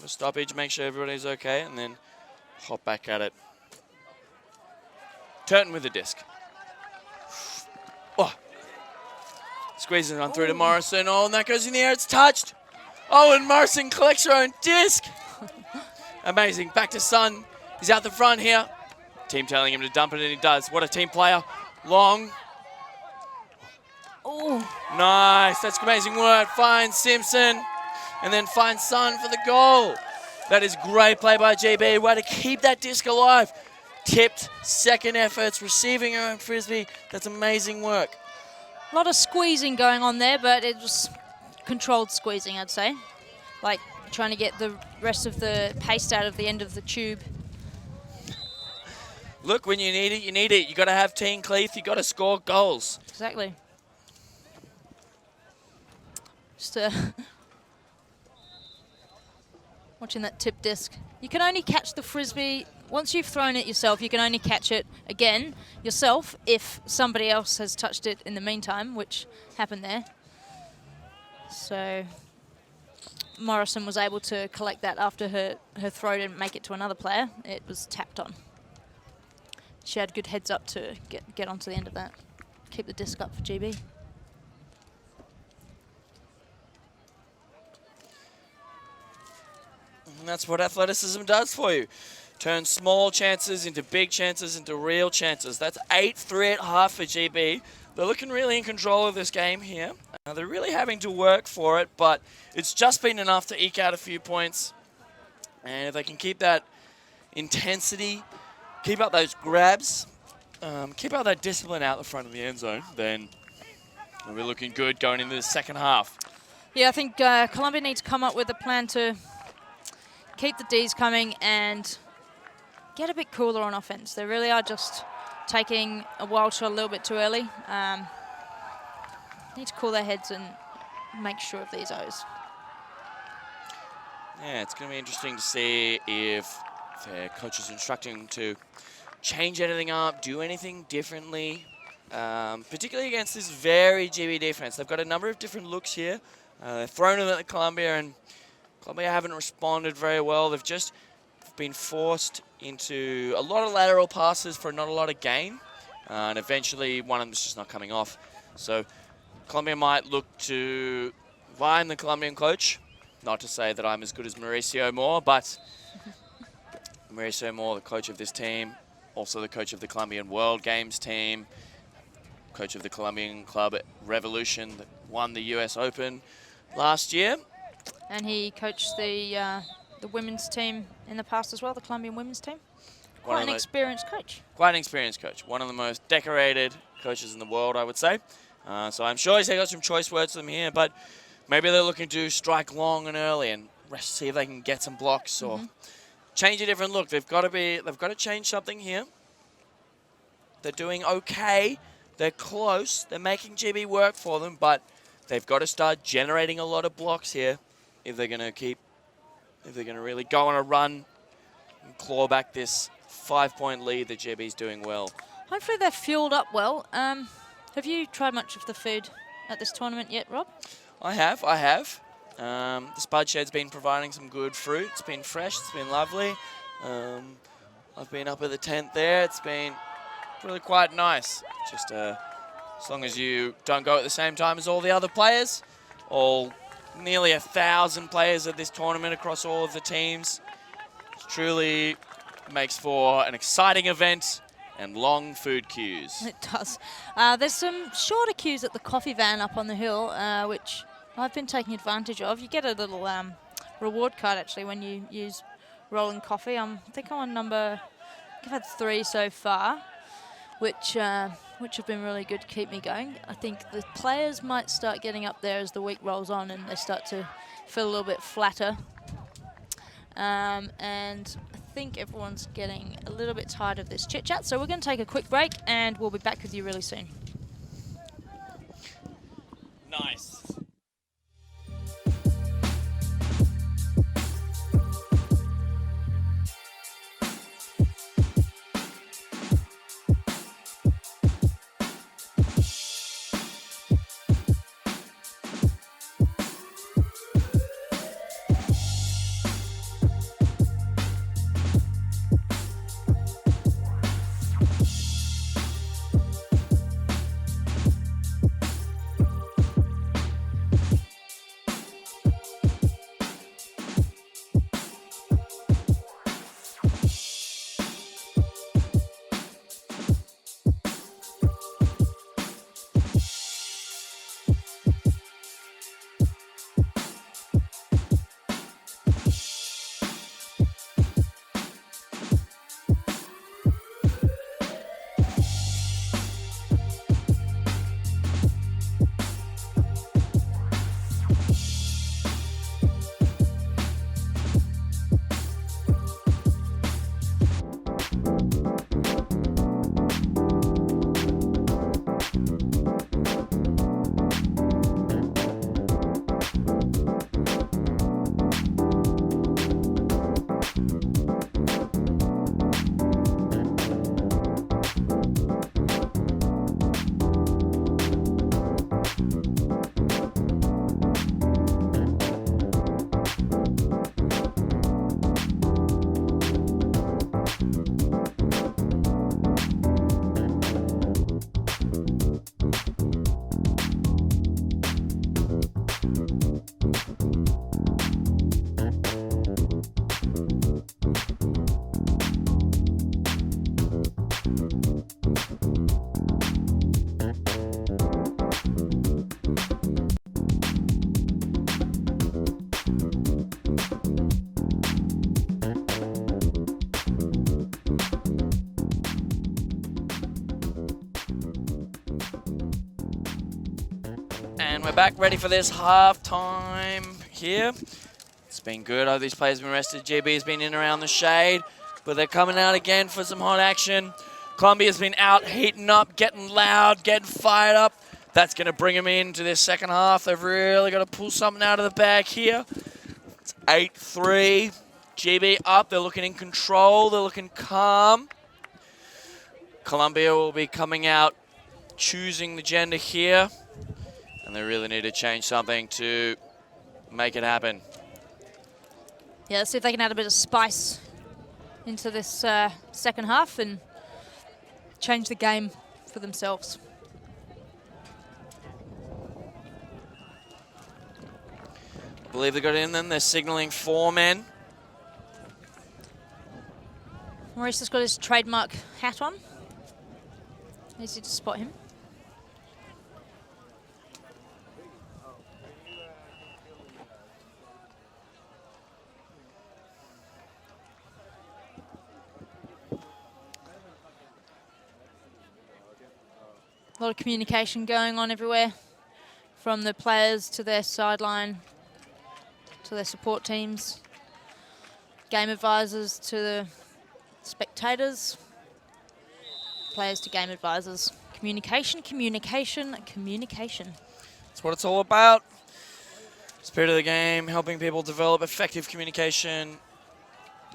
a stoppage, make sure everybody's okay, and then hop back at it. Turton with the disc. Oh. Squeezing it on through to Morrison. Oh, and that goes in the air. It's touched. Oh, and Morrison collects her own disc. Amazing. Back to Sun. He's out the front here. Team telling him to dump it, and he does. What a team player. Long. Oh, Nice. That's amazing work. Finds Simpson, and then finds Sun for the goal. That is great play by GB. Way to keep that disc alive. Tipped, second efforts, receiving her own frisbee. That's amazing work. a lot of squeezing going on there, but it was controlled squeezing, I'd say. Like trying to get the rest of the paste out of the end of the tube. Look, when you need it, you need it. You got to have team cleats. You got to score goals. Exactly. Just watching that tip disc. You can only catch the frisbee once you've thrown it yourself. You can only catch it again yourself if somebody else has touched it in the meantime, which happened there. So Morrison was able to collect that after her throw didn't make it to another player. It was tapped on. She had good heads up to get onto the end of that. Keep the disc up for GB. And that's what athleticism does for you. Turns small chances into big chances into real chances. That's 8-3 at half for GB. They're looking really in control of this game here. They're really having to work for it, but it's just been enough to eke out a few points. And if they can keep that intensity, keep up those grabs, keep up that discipline out the front of the end zone, then we're looking good going into the second half. Yeah, I think Colombia needs to come up with a plan to keep the Ds coming and get a bit cooler on offense. They really are just taking a wild shot a little bit too early. Need to cool their heads and make sure of these O's. Yeah, it's going to be interesting to see if their coach is instructing to change anything up, do anything differently, particularly against this very GB defense. They've got a number of different looks here. They've thrown them at Colombia, and Colombia haven't responded very well. They've just been forced into a lot of lateral passes for not a lot of gain, and eventually one of them's just not coming off. So Colombia might look to line the Colombian coach. Not to say that I'm as good as Mauricio Moore, but Mauricio Moore, the coach of this team, also the coach of the Colombian World Games team, coach of the Colombian club Revolution that won the US Open last year. And he coached the women's team in the past as well, the Colombian women's team. Quite an experienced coach. Quite an experienced coach. One of the most decorated coaches in the world, I would say. So I'm sure he's got some choice words for them here, but maybe they're looking to strike long and early and see if they can get some blocks or change a different look. They've got to change something here. They're doing okay. They're close. They're making GB work for them, but they've got to start generating a lot of blocks here if they're going to really go on a run and claw back this 5-point lead that JB's doing well. Hopefully they're fueled up well. Have you tried much of the food at this tournament yet, Rob? I have. The Spud Shed's been providing some good fruit. It's been fresh. It's been lovely. I've been up at the tent there. It's been really quite nice. Just as long as you don't go at the same time as all the other players, all nearly 1,000 players at this tournament across all of the teams. It truly makes for an exciting event and long food queues. It does. There's some shorter queues at the coffee van up on the hill, which I've been taking advantage of. You get a little reward card, actually, when you use rolling coffee. I think I'm on number, I've had 3 so far, which have been really good to keep me going. I think the players might start getting up there as the week rolls on and they start to feel a little bit flatter. And I think everyone's getting a little bit tired of this chit-chat, so we're going to take a quick break and we'll be back with you really soon. Nice. And we're back ready for this half-time here. It's been good. Oh, these players have been rested. GB's been in and around the shade, but they're coming out again for some hot action. Colombia's been out, heating up, getting loud, getting fired up. That's going to bring them into this second half. They've really got to pull something out of the bag here. It's 8-3. GB up. They're looking in control. They're looking calm. Colombia will be coming out, choosing the gender here. And they really need to change something to make it happen. Yeah, let's see if they can add a bit of spice into this second half and change the game for themselves. I believe they got it in then. They're signaling 4 men. Maurice has got his trademark hat on. Easy to spot him. A lot of communication going on everywhere, from the players to their sideline, to their support teams, game advisors to the spectators, players to game advisors. Communication, communication, communication. That's what it's all about. Spirit of the game, helping people develop effective communication,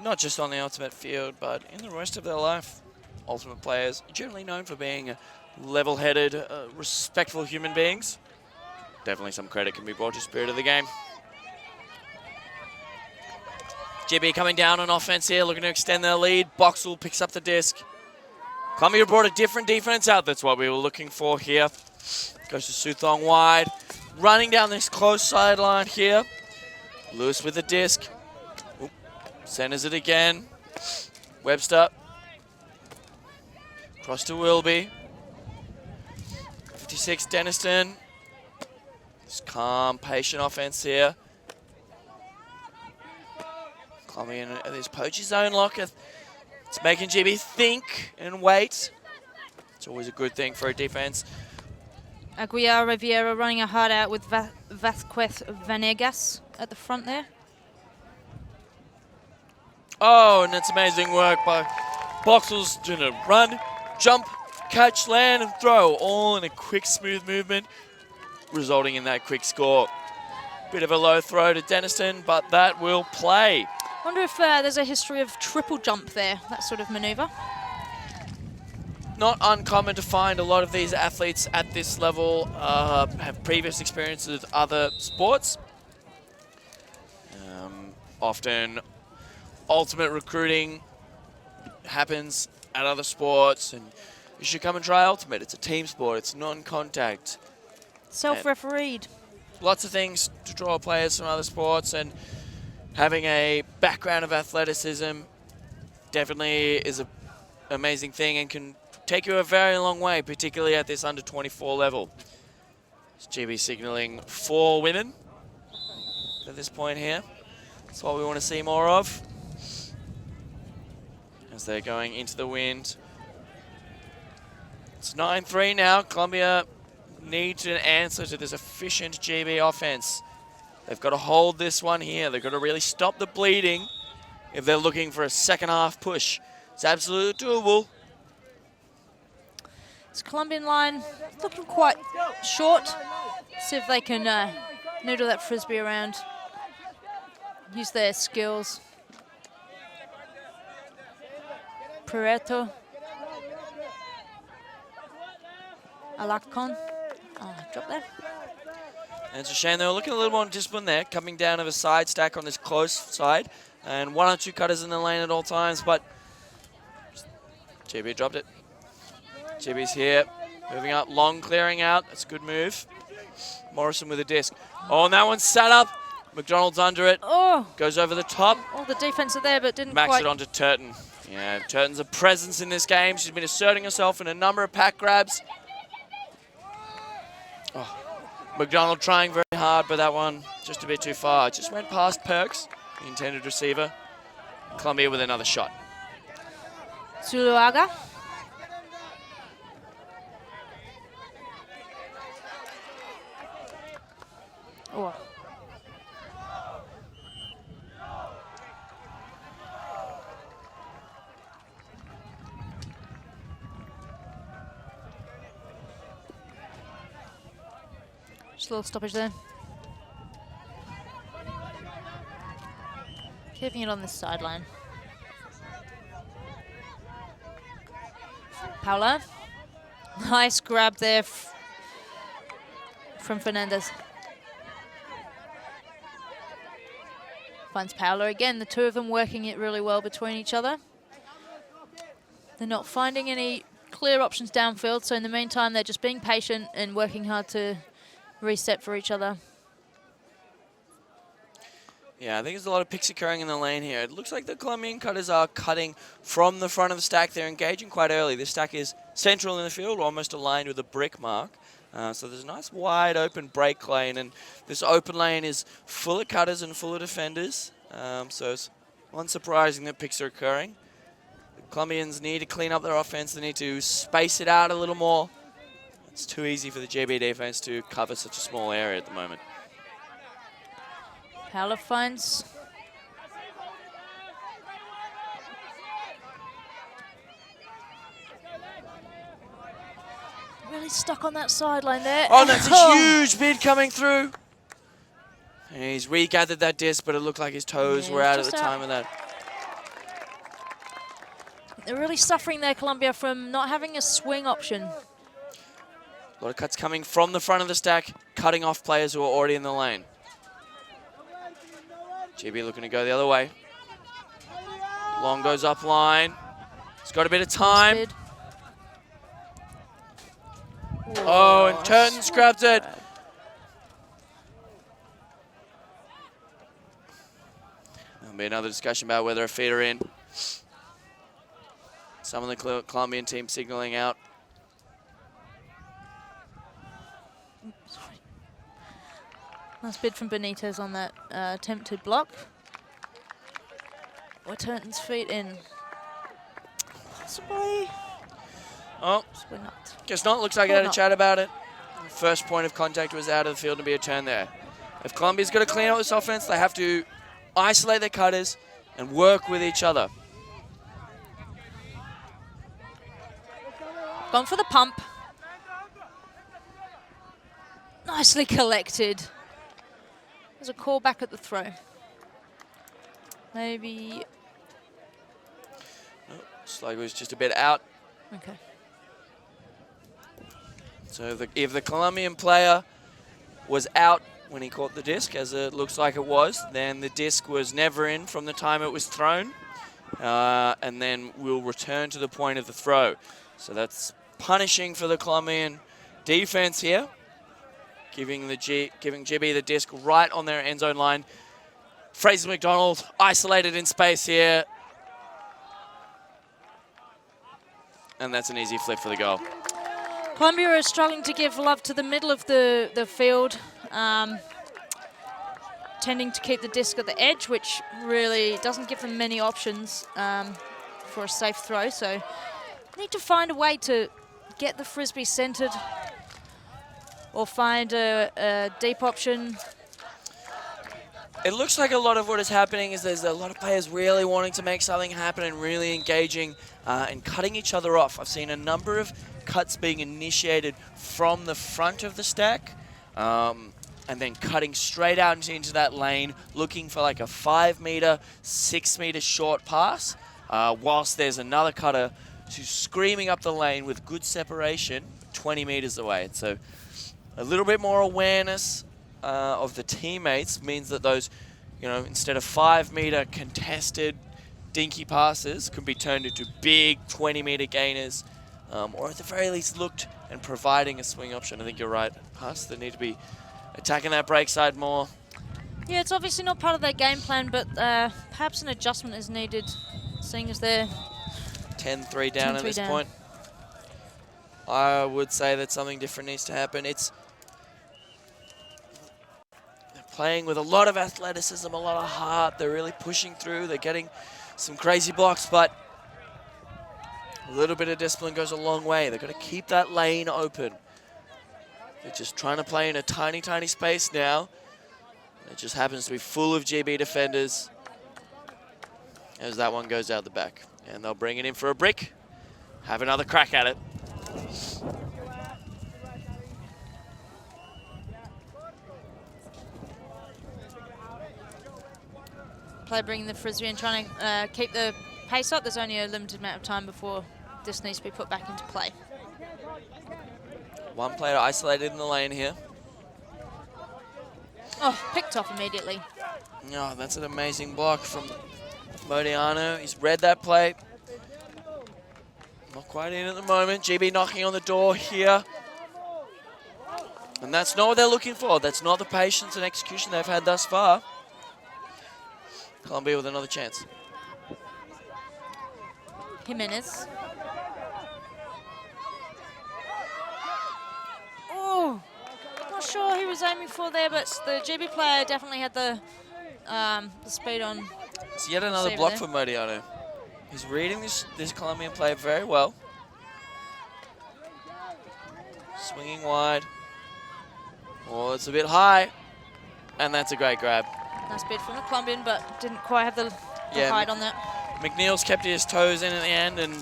not just on the Ultimate field, but in the rest of their life. Ultimate players are generally known for being level-headed, respectful human beings. Definitely some credit can be brought to Spirit of the game. GB coming down on offense here, looking to extend their lead. Boxall picks up the disc. Colombia brought a different defense out. That's what we were looking for here. Goes to Suthong wide. Running down this close sideline here. Lewis with the disc. Oop. Centers it again. Webster. Cross to Wilby. 56 Denniston. Just calm, patient offense here. Colombian at this poachy zone lock. It's making GB think and wait. It's always a good thing for a defense. Aguiar Riviera running a hard out with Vasquez Vanegas at the front there. Oh, and it's amazing work by Boxall's doing a run, jump, catch, land, and throw, all in a quick, smooth movement, resulting in that quick score. Bit of a low throw to Denniston, but that will play. Wonder if there's a history of triple jump there, that sort of maneuver. Not uncommon to find a lot of these athletes at this level have previous experiences with other sports. Often ultimate recruiting happens at other sports, and you should come and try Ultimate. It's a team sport, it's non-contact. Self-refereed. Lots of things to draw players from other sports, and having a background of athleticism definitely is an amazing thing and can take you a very long way, particularly at this under 24 level. It's GB signaling 4 women at this point here. That's what we want to see more of. As they're going into the wind. It's 9-3 now. Colombia needs an answer to this efficient GB offense. They've got to hold this one here. They've got to really stop the bleeding if they're looking for a second half push. It's absolutely doable. This Colombian line looking quite short. See if they can noodle that frisbee around. Use their skills. Puerto. Alacon. Oh, drop there. And it's a shame they were looking a little more disciplined there, coming down of a side stack on this close side. And 1 or 2 cutters in the lane at all times, but GB dropped it. GB's here, moving up, long clearing out. That's a good move. Morrison with a disc. Oh, and that one's sat up. McDonald's under it. Oh. Goes over the top. All the defense are there, but didn't Max quite. it onto Turton. Yeah, Turton's a presence in this game. She's been asserting herself in a number of pack grabs. Oh. McDonald trying very hard, but that one just a bit too far. Just went past Perks, the intended receiver. Colombia with another shot. Zuluaga. Oh. Just a little stoppage there. Keeping it on the sideline. Paula. Nice grab there from Fernandez. Finds Paula again. The two of them working it really well between each other. They're not finding any clear options downfield, so in the meantime, they're just being patient and working hard to reset for each other. Yeah, I think there's a lot of picks occurring in the lane here. It looks like the Colombian cutters are cutting from the front of the stack. They're engaging quite early. This stack is central in the field, almost aligned with a brick mark. So there's a nice wide open break lane, and this open lane is full of cutters and full of defenders. So it's unsurprising that picks are occurring. The Colombians need to clean up their offense. They need to space it out a little more. It's too easy for the GB defense to cover such a small area at the moment. Paula finds really stuck on that sideline there. Oh, that's a huge bid coming through. And he's regathered that disc, but it looked like his toes were out at the time of that. They're really suffering there, Colombia, from not having a swing option. A lot of cuts coming from the front of the stack, cutting off players who are already in the lane. GB looking to go the other way. Long goes up line. He's got a bit of time. Oh, and Turton's grabbed it. There'll be another discussion about whether a feet are in. Some of the Colombian team signaling out. Nice bid from Benitez on that attempted block. Or Turton's feet in. Possibly. Oh, Possibly not. guess not. Looks like it had a chat about it. The first point of contact was out of the field to be a turn there. If Colombia's got to clean up this offense, they have to isolate their cutters and work with each other. Gone for the pump. Nicely collected. There's a call back at the throw. Maybe. Oh, Slug was just a bit out. Okay. So if the Colombian player was out when he caught the disc, as it looks like it was, then the disc was never in from the time it was thrown, and then will return to the point of the throw. So that's punishing for the Colombian defense here, giving GB the disc right on their end zone line. Fraser McDonald isolated in space here. And that's an easy flip for the goal. Colombia is struggling to give love to the middle of the field, tending to keep the disc at the edge, which really doesn't give them many options for a safe throw. So need to find a way to get the frisbee centered or find a deep option. It looks like a lot of what is happening is there's a lot of players really wanting to make something happen and really engaging and cutting each other off. I've seen a number of cuts being initiated from the front of the stack and then cutting straight out into that lane, looking for like a 5 meter, 6 meter short pass, whilst there's another cutter who's screaming up the lane with good separation 20 meters away. So a little bit more awareness of the teammates means that those, instead of 5 meter contested dinky passes could be turned into big 20 meter gainers, or at the very least looked and providing a swing option. I think you're right, Huss. They need to be attacking that break side more. Yeah, it's obviously not part of their game plan, but perhaps an adjustment is needed, seeing as they're 10-3 down at this point. I would say that something different needs to happen. They're playing with a lot of athleticism, a lot of heart. They're really pushing through. They're getting some crazy blocks, but a little bit of discipline goes a long way. They've got to keep that lane open. They're just trying to play in a tiny, tiny space now. It just happens to be full of GB defenders as that one goes out the back. And they'll bring it in for a brick. Have another crack at it. Play bringing the frisbee and trying to keep the pace up. There's only a limited amount of time before this needs to be put back into play. One player isolated in the lane here. Oh, picked off immediately. Oh, that's an amazing block from Modiano. He's read that play. Not quite in at the moment. GB knocking on the door here. And that's not what they're looking for. That's not the patience and execution they've had thus far. Colombia with another chance. Jimenez. Oh, not sure who he was aiming for there, but the GB player definitely had the speed on. It's yet another block for Modiano. He's reading this Colombian player very well. Swinging wide. Oh, it's a bit high. And that's a great grab. Nice bid from the Colombian, but didn't quite have the height on that. McNeil's kept his toes in at the end, and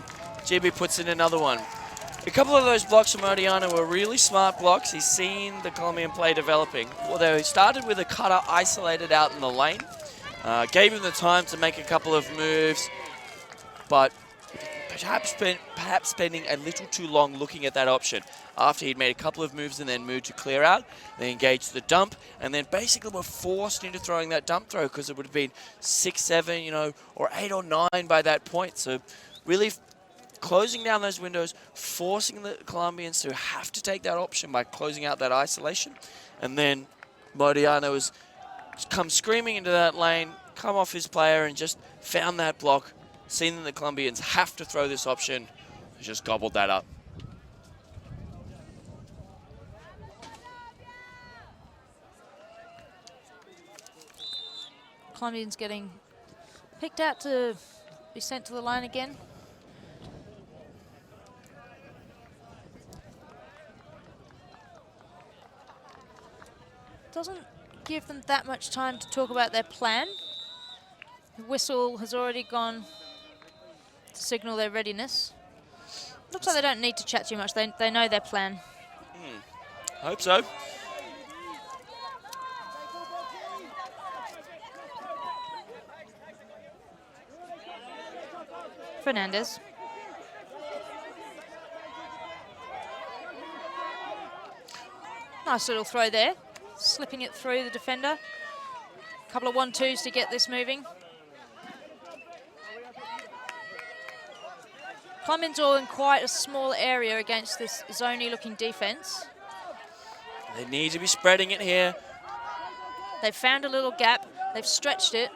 GB puts in another one. A couple of those blocks from Modiano were really smart blocks. He's seen the Colombian play developing. Although he started with a cutter isolated out in the lane. Gave him the time to make a couple of moves, but perhaps spending a little too long looking at that option. After he'd made a couple of moves and then moved to clear out, they engaged the dump, and then basically were forced into throwing that dump throw because it would have been 6, 7, you know, or 8 or 9 by that point. So really closing down those windows, forcing the Colombians to have to take that option by closing out that isolation. And then Modiano has come screaming into that lane, come off his player and just found that block, seen that the Colombians have to throw this option, just gobbled that up. Colombians getting picked out to be sent to the line again. Doesn't give them that much time to talk about their plan. The whistle has already gone to signal their readiness. Looks like they don't need to chat too much. They know their plan. I hope so. Fernandez. Nice little throw there. Slipping it through the defender. A couple of 1-2s to get this moving. Colombians all in quite a small area against this zony looking defense. They need to be spreading it here. They've found a little gap. They've stretched it.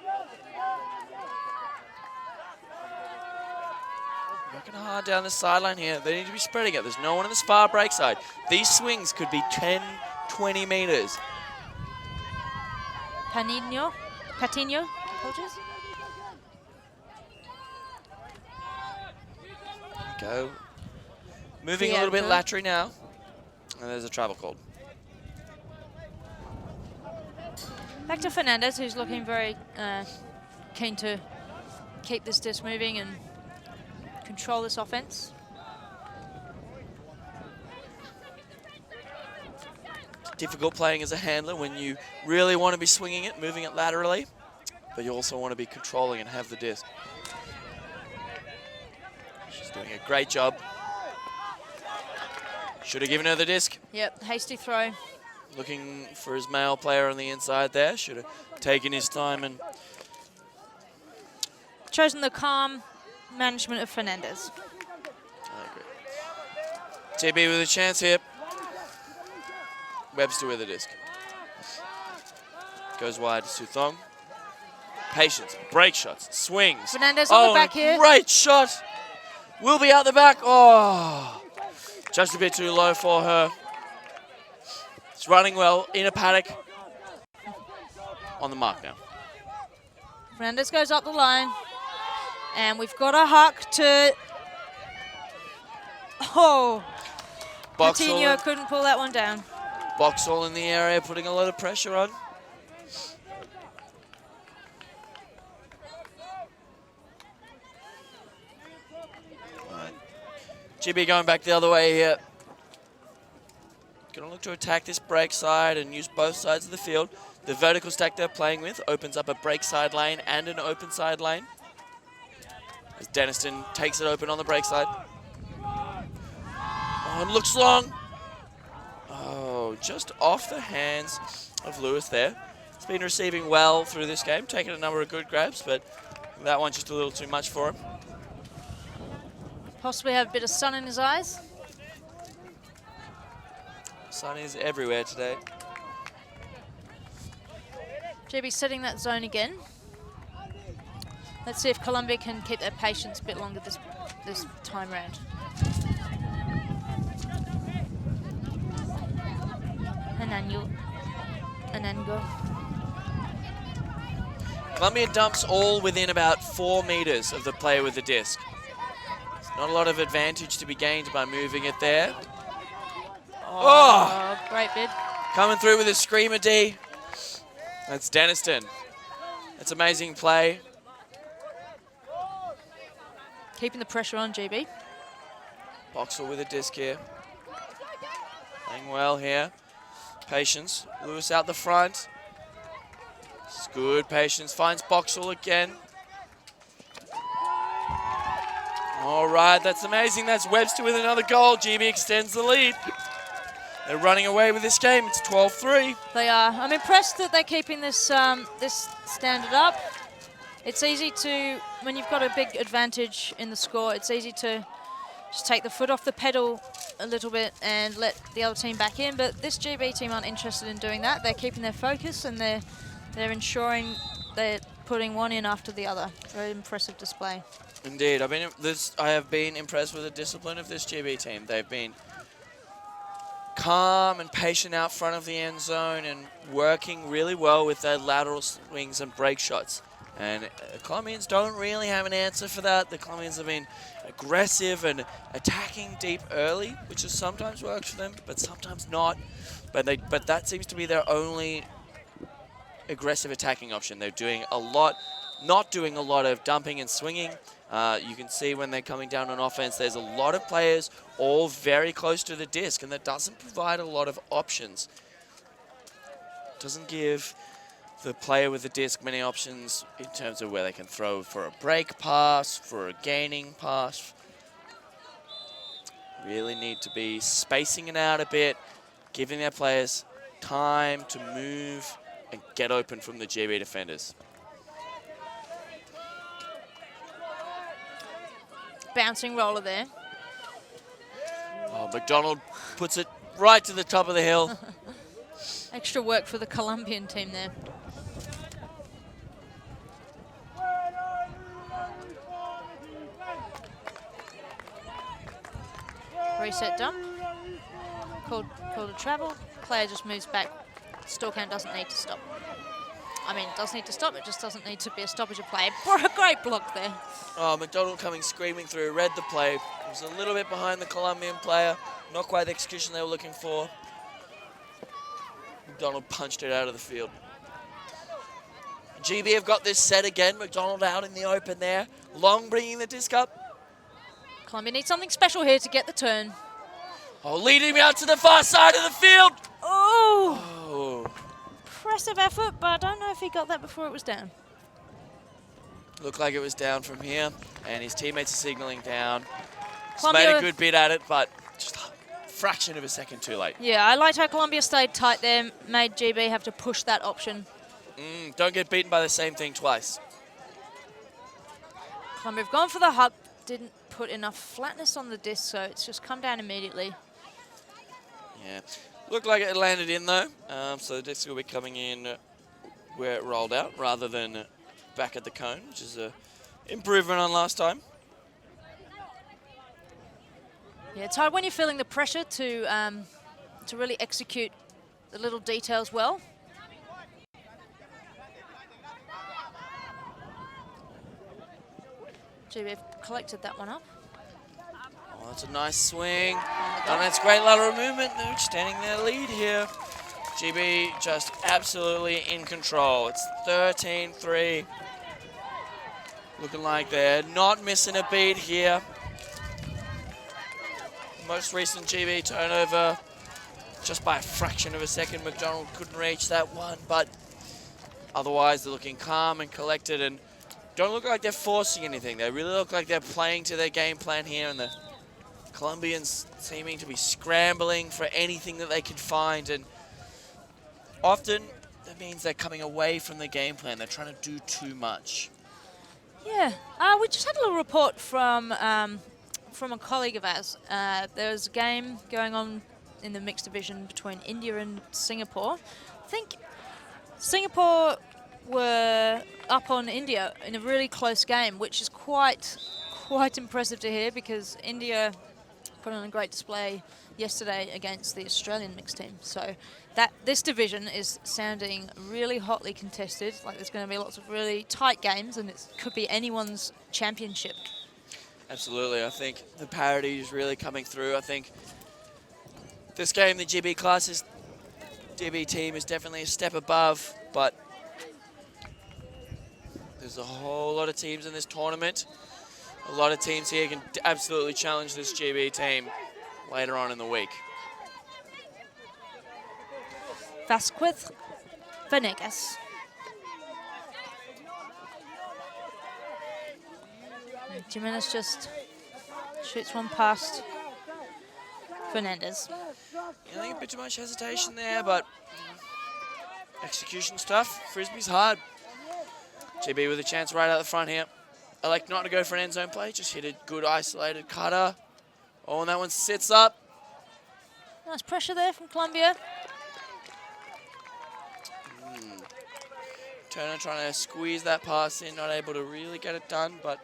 Working hard down the sideline here. They need to be spreading it. There's no one on this far break side. These swings could be 10, 20 meters. Patiño, apologies. Go. Moving a little bit laterally now. And there's a travel called. Back to Fernandez, who's looking very keen to keep this disc moving and control this offense. It's difficult playing as a handler when you really want to be swinging it, moving it laterally, but you also want to be controlling and have the disc. She's doing a great job. Should have given her the disc. Yep, hasty throw. Looking for his male player on the inside there. Should have taken his time and chosen the calm management of Fernandez. I agree. JB with a chance here. Webster with a disc. Goes wide to Suthong. Patience, break shots, swings. Fernandez on the back here. Great shot. Will be out the back. Oh, just a bit too low for her. It's running well in a paddock. On the mark now. Fernandez goes up the line. And we've got a huck to... Oh, Patiño couldn't pull that one down. Box all in the area, putting a lot of pressure on. GB going back the other way here. Gonna look to attack this break side and use both sides of the field. The vertical stack they're playing with opens up a break side lane and an open side lane. As Deniston takes it open on the break side. Oh, it looks long. Oh, just off the hands of Lewis there. He's been receiving well through this game, taking a number of good grabs, but that one just a little too much for him. Possibly have a bit of sun in his eyes. Sun is everywhere today. GB setting that zone again. Let's see if Colombia can keep their patience a bit longer this time round. Anango. Colombia dumps all within about 4 meters of the player with the disc. There's not a lot of advantage to be gained by moving it there. Oh! Great bid. Coming through with a screamer D. That's Deniston. That's amazing play. Keeping the pressure on, GB. Boxall with a disc here. Playing well here. Patience. Lewis out the front. It's good. Patience finds Boxall again. All right, that's amazing. That's Webster with another goal. GB extends the lead. They're running away with this game. It's 12-3. They are. I'm impressed that they're keeping this this standard up. It's easy to, when you've got a big advantage in the score, it's easy to just take the foot off the pedal a little bit and let the other team back in. But this GB team aren't interested in doing that. They're keeping their focus and they're ensuring they're putting one in after the other. Very impressive display. Indeed. I have been impressed with the discipline of this GB team. They've been calm and patient out front of the end zone and working really well with their lateral swings and break shots. And Colombians don't really have an answer for that. The Colombians have been aggressive and attacking deep early, which has sometimes worked for them, but sometimes not. But that seems to be their only aggressive attacking option. They're doing a lot, not doing a lot of dumping and swinging. You can see when they're coming down on offense, there's a lot of players all very close to the disc, and that doesn't provide a lot of options. Doesn't give the player with the disc many options in terms of where they can throw for a break pass, for a gaining pass. Really need to be spacing it out a bit, giving their players time to move and get open from the GB defenders. Bouncing roller there. Oh, McDonald puts it right to the top of the hill. Extra work for the Colombian team there. Reset dump. Called a travel. Player just moves back. Store count doesn't need to stop. I mean, it does need to stop. It just doesn't need to be a stoppage of play. A great block there. Oh, McDonald coming screaming through, read the play. He was a little bit behind the Colombian player. Not quite the execution they were looking for. McDonald punched it out of the field. GB have got this set again. McDonald out in the open there. Long bringing the disc up. Colombia needs something special here to get the turn. Oh, leading me out to the far side of the field. Oh. Impressive effort, but I don't know if he got that before it was down. Looked like it was down from here, and his teammates are signaling down. Just Colombia made a good bid at it, but just a fraction of a second too late. Yeah, I liked how Colombia stayed tight there, made GB have to push that option. Don't get beaten by the same thing twice. Colombia have gone for the hub, didn't put enough flatness on the disc, so it's just come down immediately. Yeah, looked like it landed in though, so the disc will be coming in where it rolled out rather than back at the cone, which is an improvement on last time. Yeah, it's hard when you're feeling the pressure to really execute the little details well. GB have collected that one up. Oh, that's a nice swing. And that's great lateral movement. They're extending their lead here. GB just absolutely in control. It's 13-3. Looking like they're not missing a beat here. most recent GB turnover, just by a fraction of a second. McDonald couldn't reach that one, but otherwise they're looking calm and collected and don't look like they're forcing anything. They really look like they're playing to their game plan here, and the Colombians seeming to be scrambling for anything that they can find, and often that means they're coming away from the game plan. They're trying to do too much. Yeah, we just had a little report from a colleague of ours. There was a game going on in the mixed division between India and Singapore. I think Singapore were up on India in a really close game, which is quite impressive to hear, because India put on a great display yesterday against the Australian mixed team. So this division is sounding really hotly contested. Like there's going to be lots of really tight games, and it could be anyone's championship. Absolutely, I think the parity is really coming through. I think this game, the GB team is definitely a step above, but there's a whole lot of teams in this tournament. A lot of teams here can absolutely challenge this GB team later on in the week. Vasquez Venegas. Jimenez just shoots one past Fernandez. I think a bit too much hesitation there, but execution stuff. Frisbee's hard. GB with a chance right out the front here. I like not to go for an end zone play, just hit a good isolated cutter. Oh, and that one sits up. Nice pressure there from Colombia. Turner trying to squeeze that pass in, not able to really get it done, but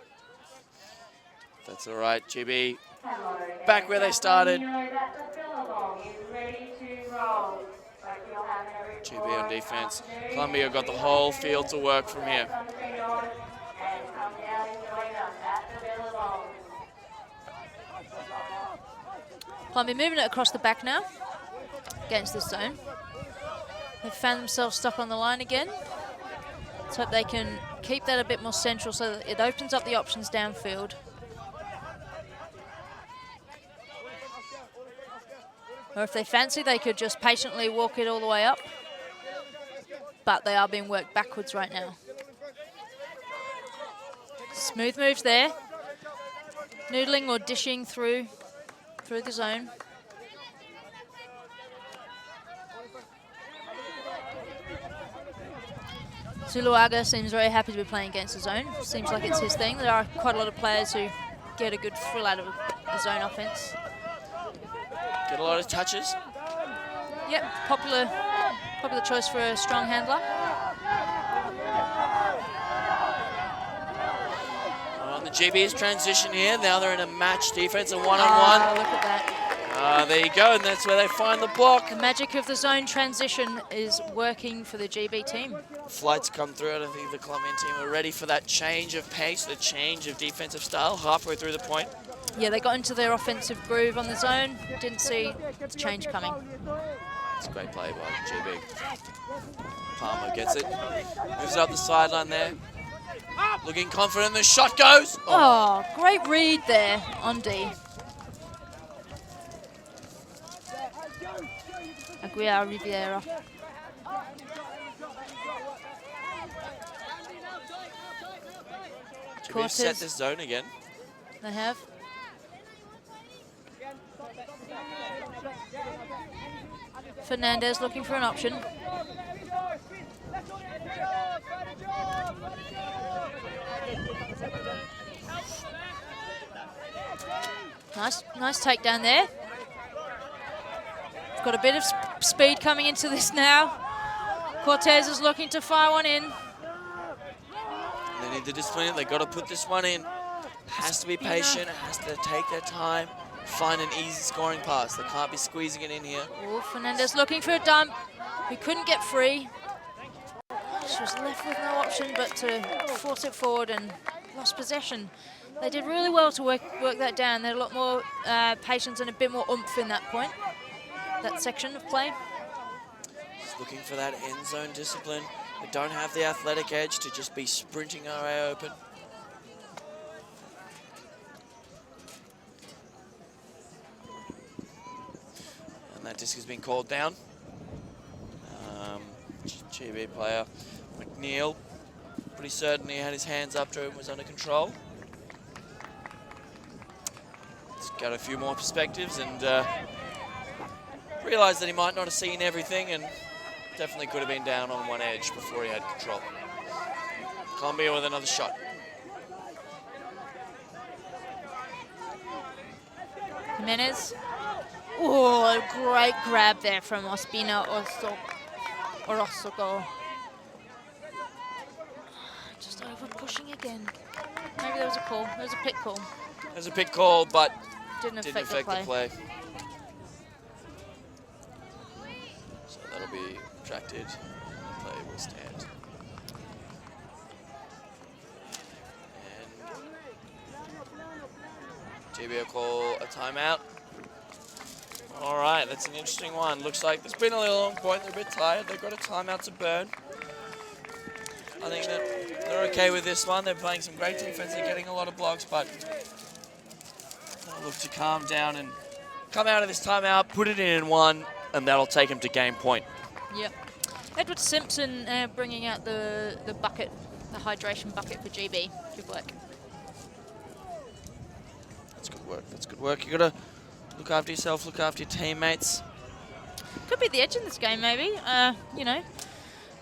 that's all right. GB back where they started. GB on defense. Colombia got the whole field to work from here. Colombia moving it across the back now against this zone. They've found themselves stuck on the line again. Let's hope they can keep that a bit more central so that it opens up the options downfield. Or if they fancy, they could just patiently walk it all the way up. But they are being worked backwards right now. Smooth moves there. Noodling or dishing through the zone. Zuluaga seems very happy to be playing against the zone. Seems like it's his thing. There are quite a lot of players who get a good thrill out of a zone offense. Get a lot of touches. Yep, popular choice for a strong handler. On the GB's transition here, now they're in a match defense, a one-on-one. Oh, look at that. There you go, and that's where they find the block. The magic of the zone transition is working for the GB team. Flights come through, and I think the Colombian team are ready for that change of pace, the change of defensive style halfway through the point. Yeah, they got into their offensive groove on the zone. Didn't see the change coming. It's a great play by GB. Palmer gets it, moves up the sideline there. Looking confident, the shot goes. Oh, great read there on D. Aguiar Riviera. GB set this zone again. They have. Fernandez looking for an option. Nice takedown there. Got a bit of speed coming into this now. Cortez is looking to fire one in. They need the discipline. They got to put this one in. Has to be patient. Has to take their time. Find an easy scoring pass. They can't be squeezing it in here. Oh, Fernandez looking for a dump. He couldn't get free. She was left with no option but to force it forward and lost possession. They did really well to work that down. They had a lot more patience and a bit more oomph in that point, that section of play. Just looking for that end zone discipline. They don't have the athletic edge to just be sprinting our way open. And that disc has been called down. GB player McNeil, pretty certain he had his hands up to it and was under control. He's got a few more perspectives and realised that he might not have seen everything and definitely could have been down on one edge before he had control. Colombia with another shot. Jimenez. Oh, a great grab there from Ospina Orozco. Just over pushing again. Maybe there was a call. There was a pit call. There's a pit call, but Didn't didn't affect the play. So that'll be retracted. The play will stand. And GB will call a timeout. All right, that's an interesting one. Looks like it's been a little long point. They're a bit tired. They've got a timeout to burn. I think that they're okay with this one. They're playing some great defense. They're getting a lot of blocks, but they'll look to calm down and come out of this timeout, put it in one, and that'll take them to game point. Yep. Edward Simpson bringing out the bucket, the hydration bucket for GB. Good work. That's good work. That's good work. You got to look after yourself, look after your teammates. Could be the edge in this game, maybe. You know,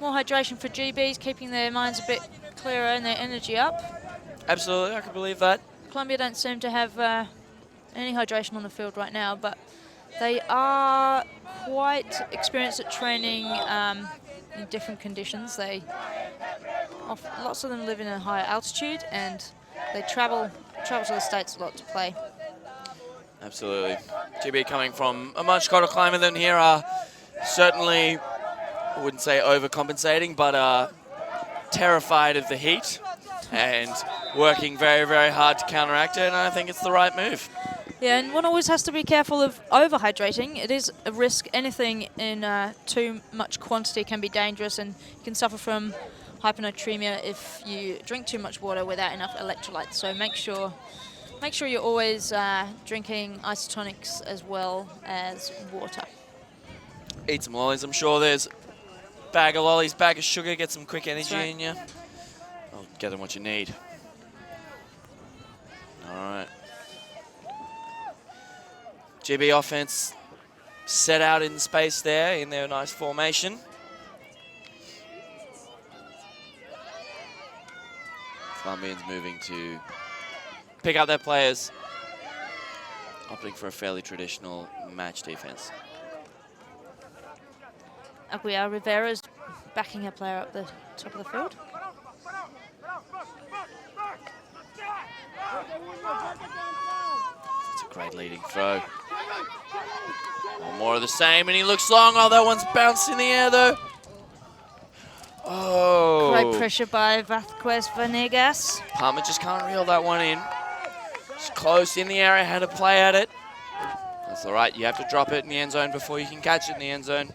more hydration for GBs, keeping their minds a bit clearer and their energy up. Absolutely, I can believe that. Colombia don't seem to have any hydration on the field right now, but they are quite experienced at training in different conditions. Lots of them live in a higher altitude, and they travel to the States a lot to play. Absolutely. GB coming from a much colder climate than here are certainly, I wouldn't say overcompensating, but terrified of the heat and working very, very hard to counteract it, and I think it's the right move. Yeah, and one always has to be careful of overhydrating. It is a risk. Anything in too much quantity can be dangerous, and you can suffer from hyponatremia if you drink too much water without enough electrolytes. So make sure you're always drinking isotonics as well as water. Eat some lollies. I'm sure there's a bag of lollies, bag of sugar, get some quick energy in you. I'll get them what you need. All right. GB offense set out in space there in their nice formation. Colombians moving to pick up their players, opting for a fairly traditional match defense. Aguiar Rivera's backing a player up the top of the field. That's a great leading throw. One more of the same, and he looks long. Oh, that one's bounced in the air, though. Oh. Great pressure by Vasquez Vanegas. Palmer just can't reel that one in. It's close in the area, had to play at it. That's all right. You have to drop it in the end zone before you can catch it in the end zone.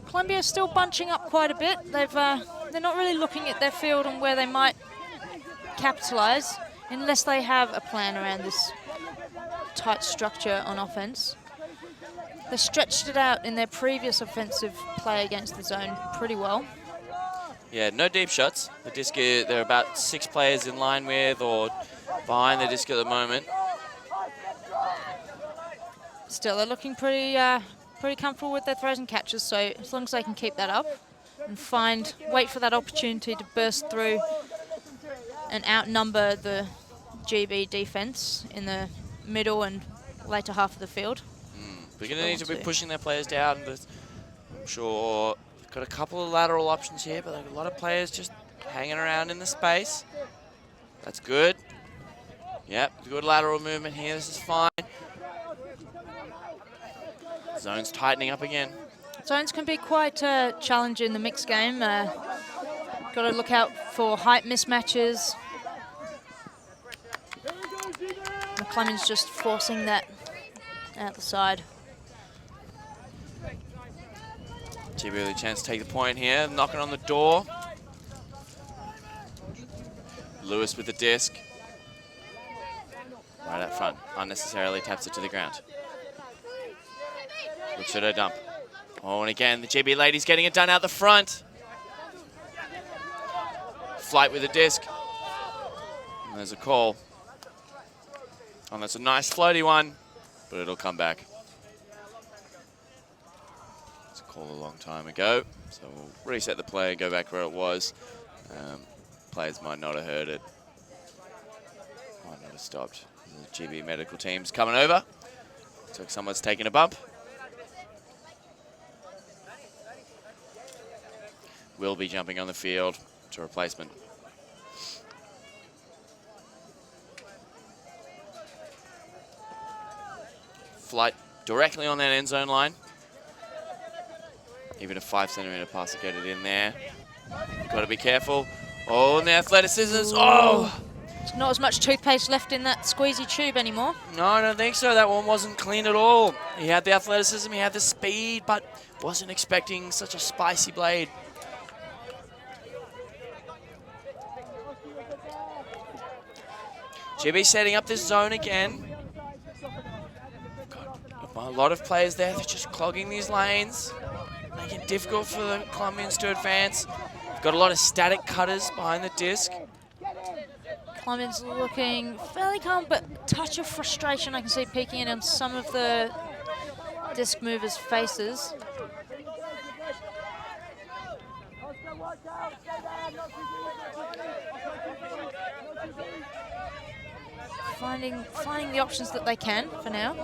Colombia is still bunching up quite a bit. They're not really looking at their field and where they might capitalise unless they have a plan around this tight structure on offense. They stretched it out in their previous offensive play against the zone pretty well. Yeah, no deep shots. The disc, there are about 6 players in line with or behind the disc at the moment. Still, they're looking pretty comfortable with their throws and catches, so as long as they can keep that up and wait for that opportunity to burst through and outnumber the GB defense in the middle and later half of the field. They're going to need to be pushing their players down. I'm sure they've got a couple of lateral options here, but a lot of players just hanging around in the space. That's good. Yep, good lateral movement here. This is fine. Zone's tightening up again. Zones can be quite challenging in the mixed game. Got to look out for height mismatches. McClellan's just forcing that out the side. GB with a chance to take the point here, knocking on the door. Lewis with the disc. Right up front, unnecessarily taps it to the ground. Looks at her dump. Oh, and again, the GB ladies getting it done out the front. Flight with the disc. And there's a call. And that's a nice floaty one, but it'll come back. It's a call a long time ago, so we'll reset the play and go back where it was. Players might not have heard it. Might not have stopped. The GB medical team's coming over. Looks like someone's taking a bump. Will be jumping on the field to replacement. Flight directly on that end zone line. Even a 5 centimeter pass to get it in there. Got to be careful. Oh, and the athleticism. Oh! There's not as much toothpaste left in that squeezy tube anymore. No, I don't think so. That one wasn't clean at all. He had the athleticism, he had the speed, but wasn't expecting such a spicy blade. GB setting up this zone again. Got a lot of players there. They're just clogging these lanes, making it difficult for the Colombians to advance. Got a lot of static cutters behind the disc. Colombians looking fairly calm, but a touch of frustration I can see peeking in on some of the disc movers' faces. Finding the options that they can for now.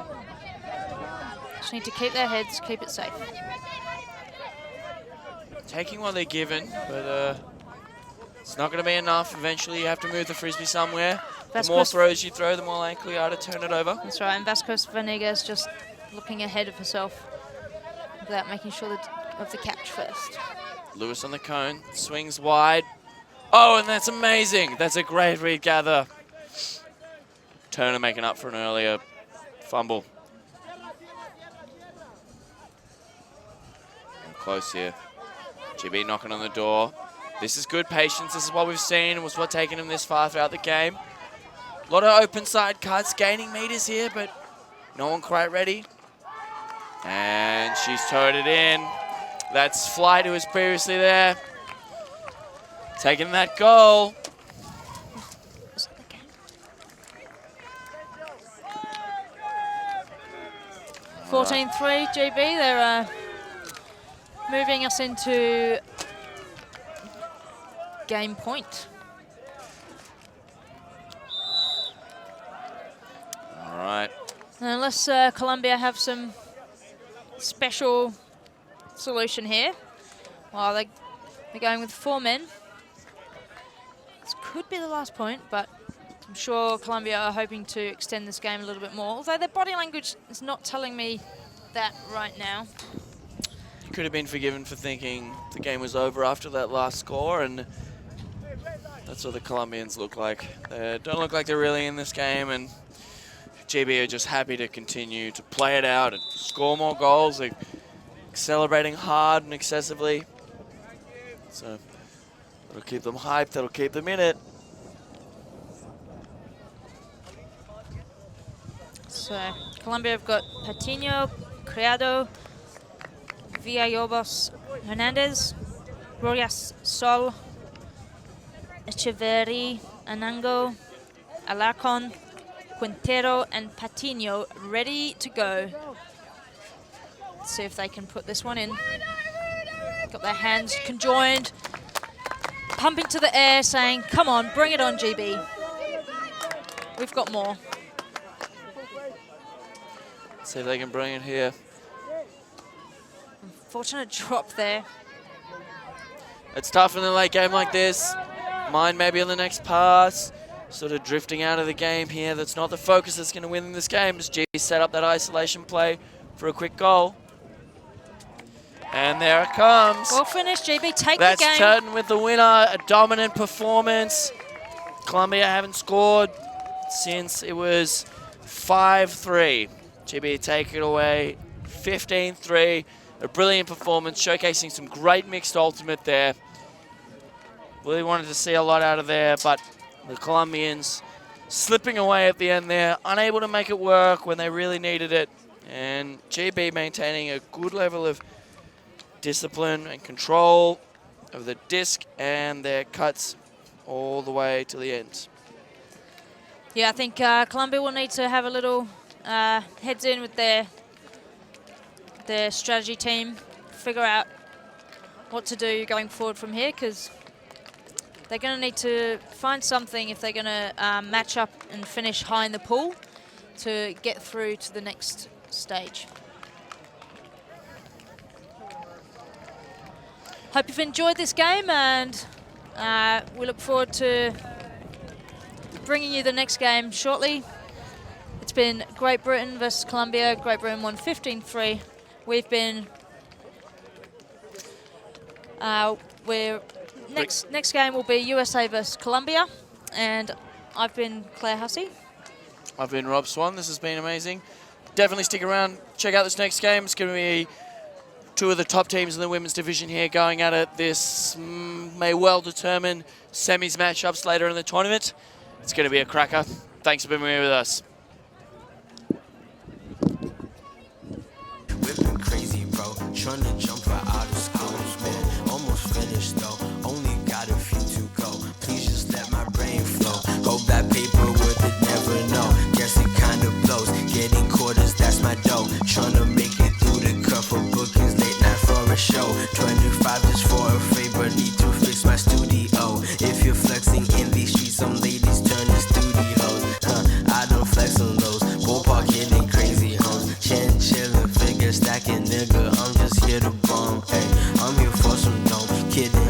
Just need to keep their heads, keep it safe. Taking what they're given, but it's not going to be enough. Eventually you have to move the frisbee somewhere. The more throws you throw, the more likely you are to turn it over. That's right, and Vasquez Vanegas just looking ahead of herself without making sure of the catch first. Lewis on the cone, swings wide. Oh, and that's amazing. That's a great read gather. Turner making up for an earlier fumble. And close here. GB knocking on the door. This is good patience. This is what we've seen. It was what taken him this far throughout the game. A lot of open side cuts, gaining meters here, but no one quite ready. And she's towed it in. That's Flight, who was previously there. Taking that goal. 14-3 GB. They're moving us into game point. All right. And unless Colombia have some special solution here, well, they're going with 4 men. This could be the last point, but I'm sure Colombia are hoping to extend this game a little bit more, although their body language is not telling me that right now. You could have been forgiven for thinking the game was over after that last score, and that's what the Colombians look like. They don't look like they're really in this game, and GB are just happy to continue to play it out and score more goals. They're celebrating hard and excessively. So it'll keep them hyped, that'll keep them in it. So Colombia have got Patino, Criado, Villalobos Hernandez, Rojas Sol, Echeverri, Anango, Alarcon, Quintero, and Patino ready to go. Let's see if they can put this one in. Got their hands conjoined, pumping to the air, saying, come on, bring it on, GB. We've got more. See if they can bring it here. Unfortunate drop there. It's tough in a late game like this. Mind maybe on the next pass. Sort of drifting out of the game here. That's not the focus that's going to win in this game. As G set up that isolation play for a quick goal. And there it comes. Well finished, GB. Take That's the game. That's Turton with the winner. A dominant performance. Colombia haven't scored since it was 5-3. GB take it away. 15-3. A brilliant performance, showcasing some great mixed ultimate there. Really wanted to see a lot out of there, but The Colombians slipping away at the end there, unable to make it work when they really needed it. And GB maintaining a good level of discipline and control of the disc and their cuts all the way to the end. Yeah, I think Colombia will need to have a little heads in with their strategy team, figure out what to do going forward from here, because they're going to need to find something if they're going to match up and finish high in the pool to get through to the next stage. Hope you've enjoyed this game, and we look forward to bringing you the next game shortly. It's been Great Britain versus Colombia. Great Britain won 15-3. We've been next game will be USA versus Colombia, and I've been Claire Hussey. I've been Rob Swan. This has been amazing. Definitely stick around, check out this next game. It's going to be two of the top teams in the women's division here going at it. This may well determine semis matchups later in the tournament. It's going to be a cracker. Thanks for being here with us. Whipping crazy, bro. Trying to jump right out of school, man. Almost finished though. Only got a few to go. Please just let my brain flow. Hope that paper worth it, never know. Guess it kinda blows. Getting quarters, that's my dough. Trying to make it through the couple bookings, late night for a show. 25 just for a favor, need to fix my studio. If you're flexing in these streets, some ladies turn to studios. I don't flex on those. Ballpark hitting crazy homes. Chillin', figure stacking, nigga. I'm just here to bomb. Hey, I'm here for some dome. Kidding.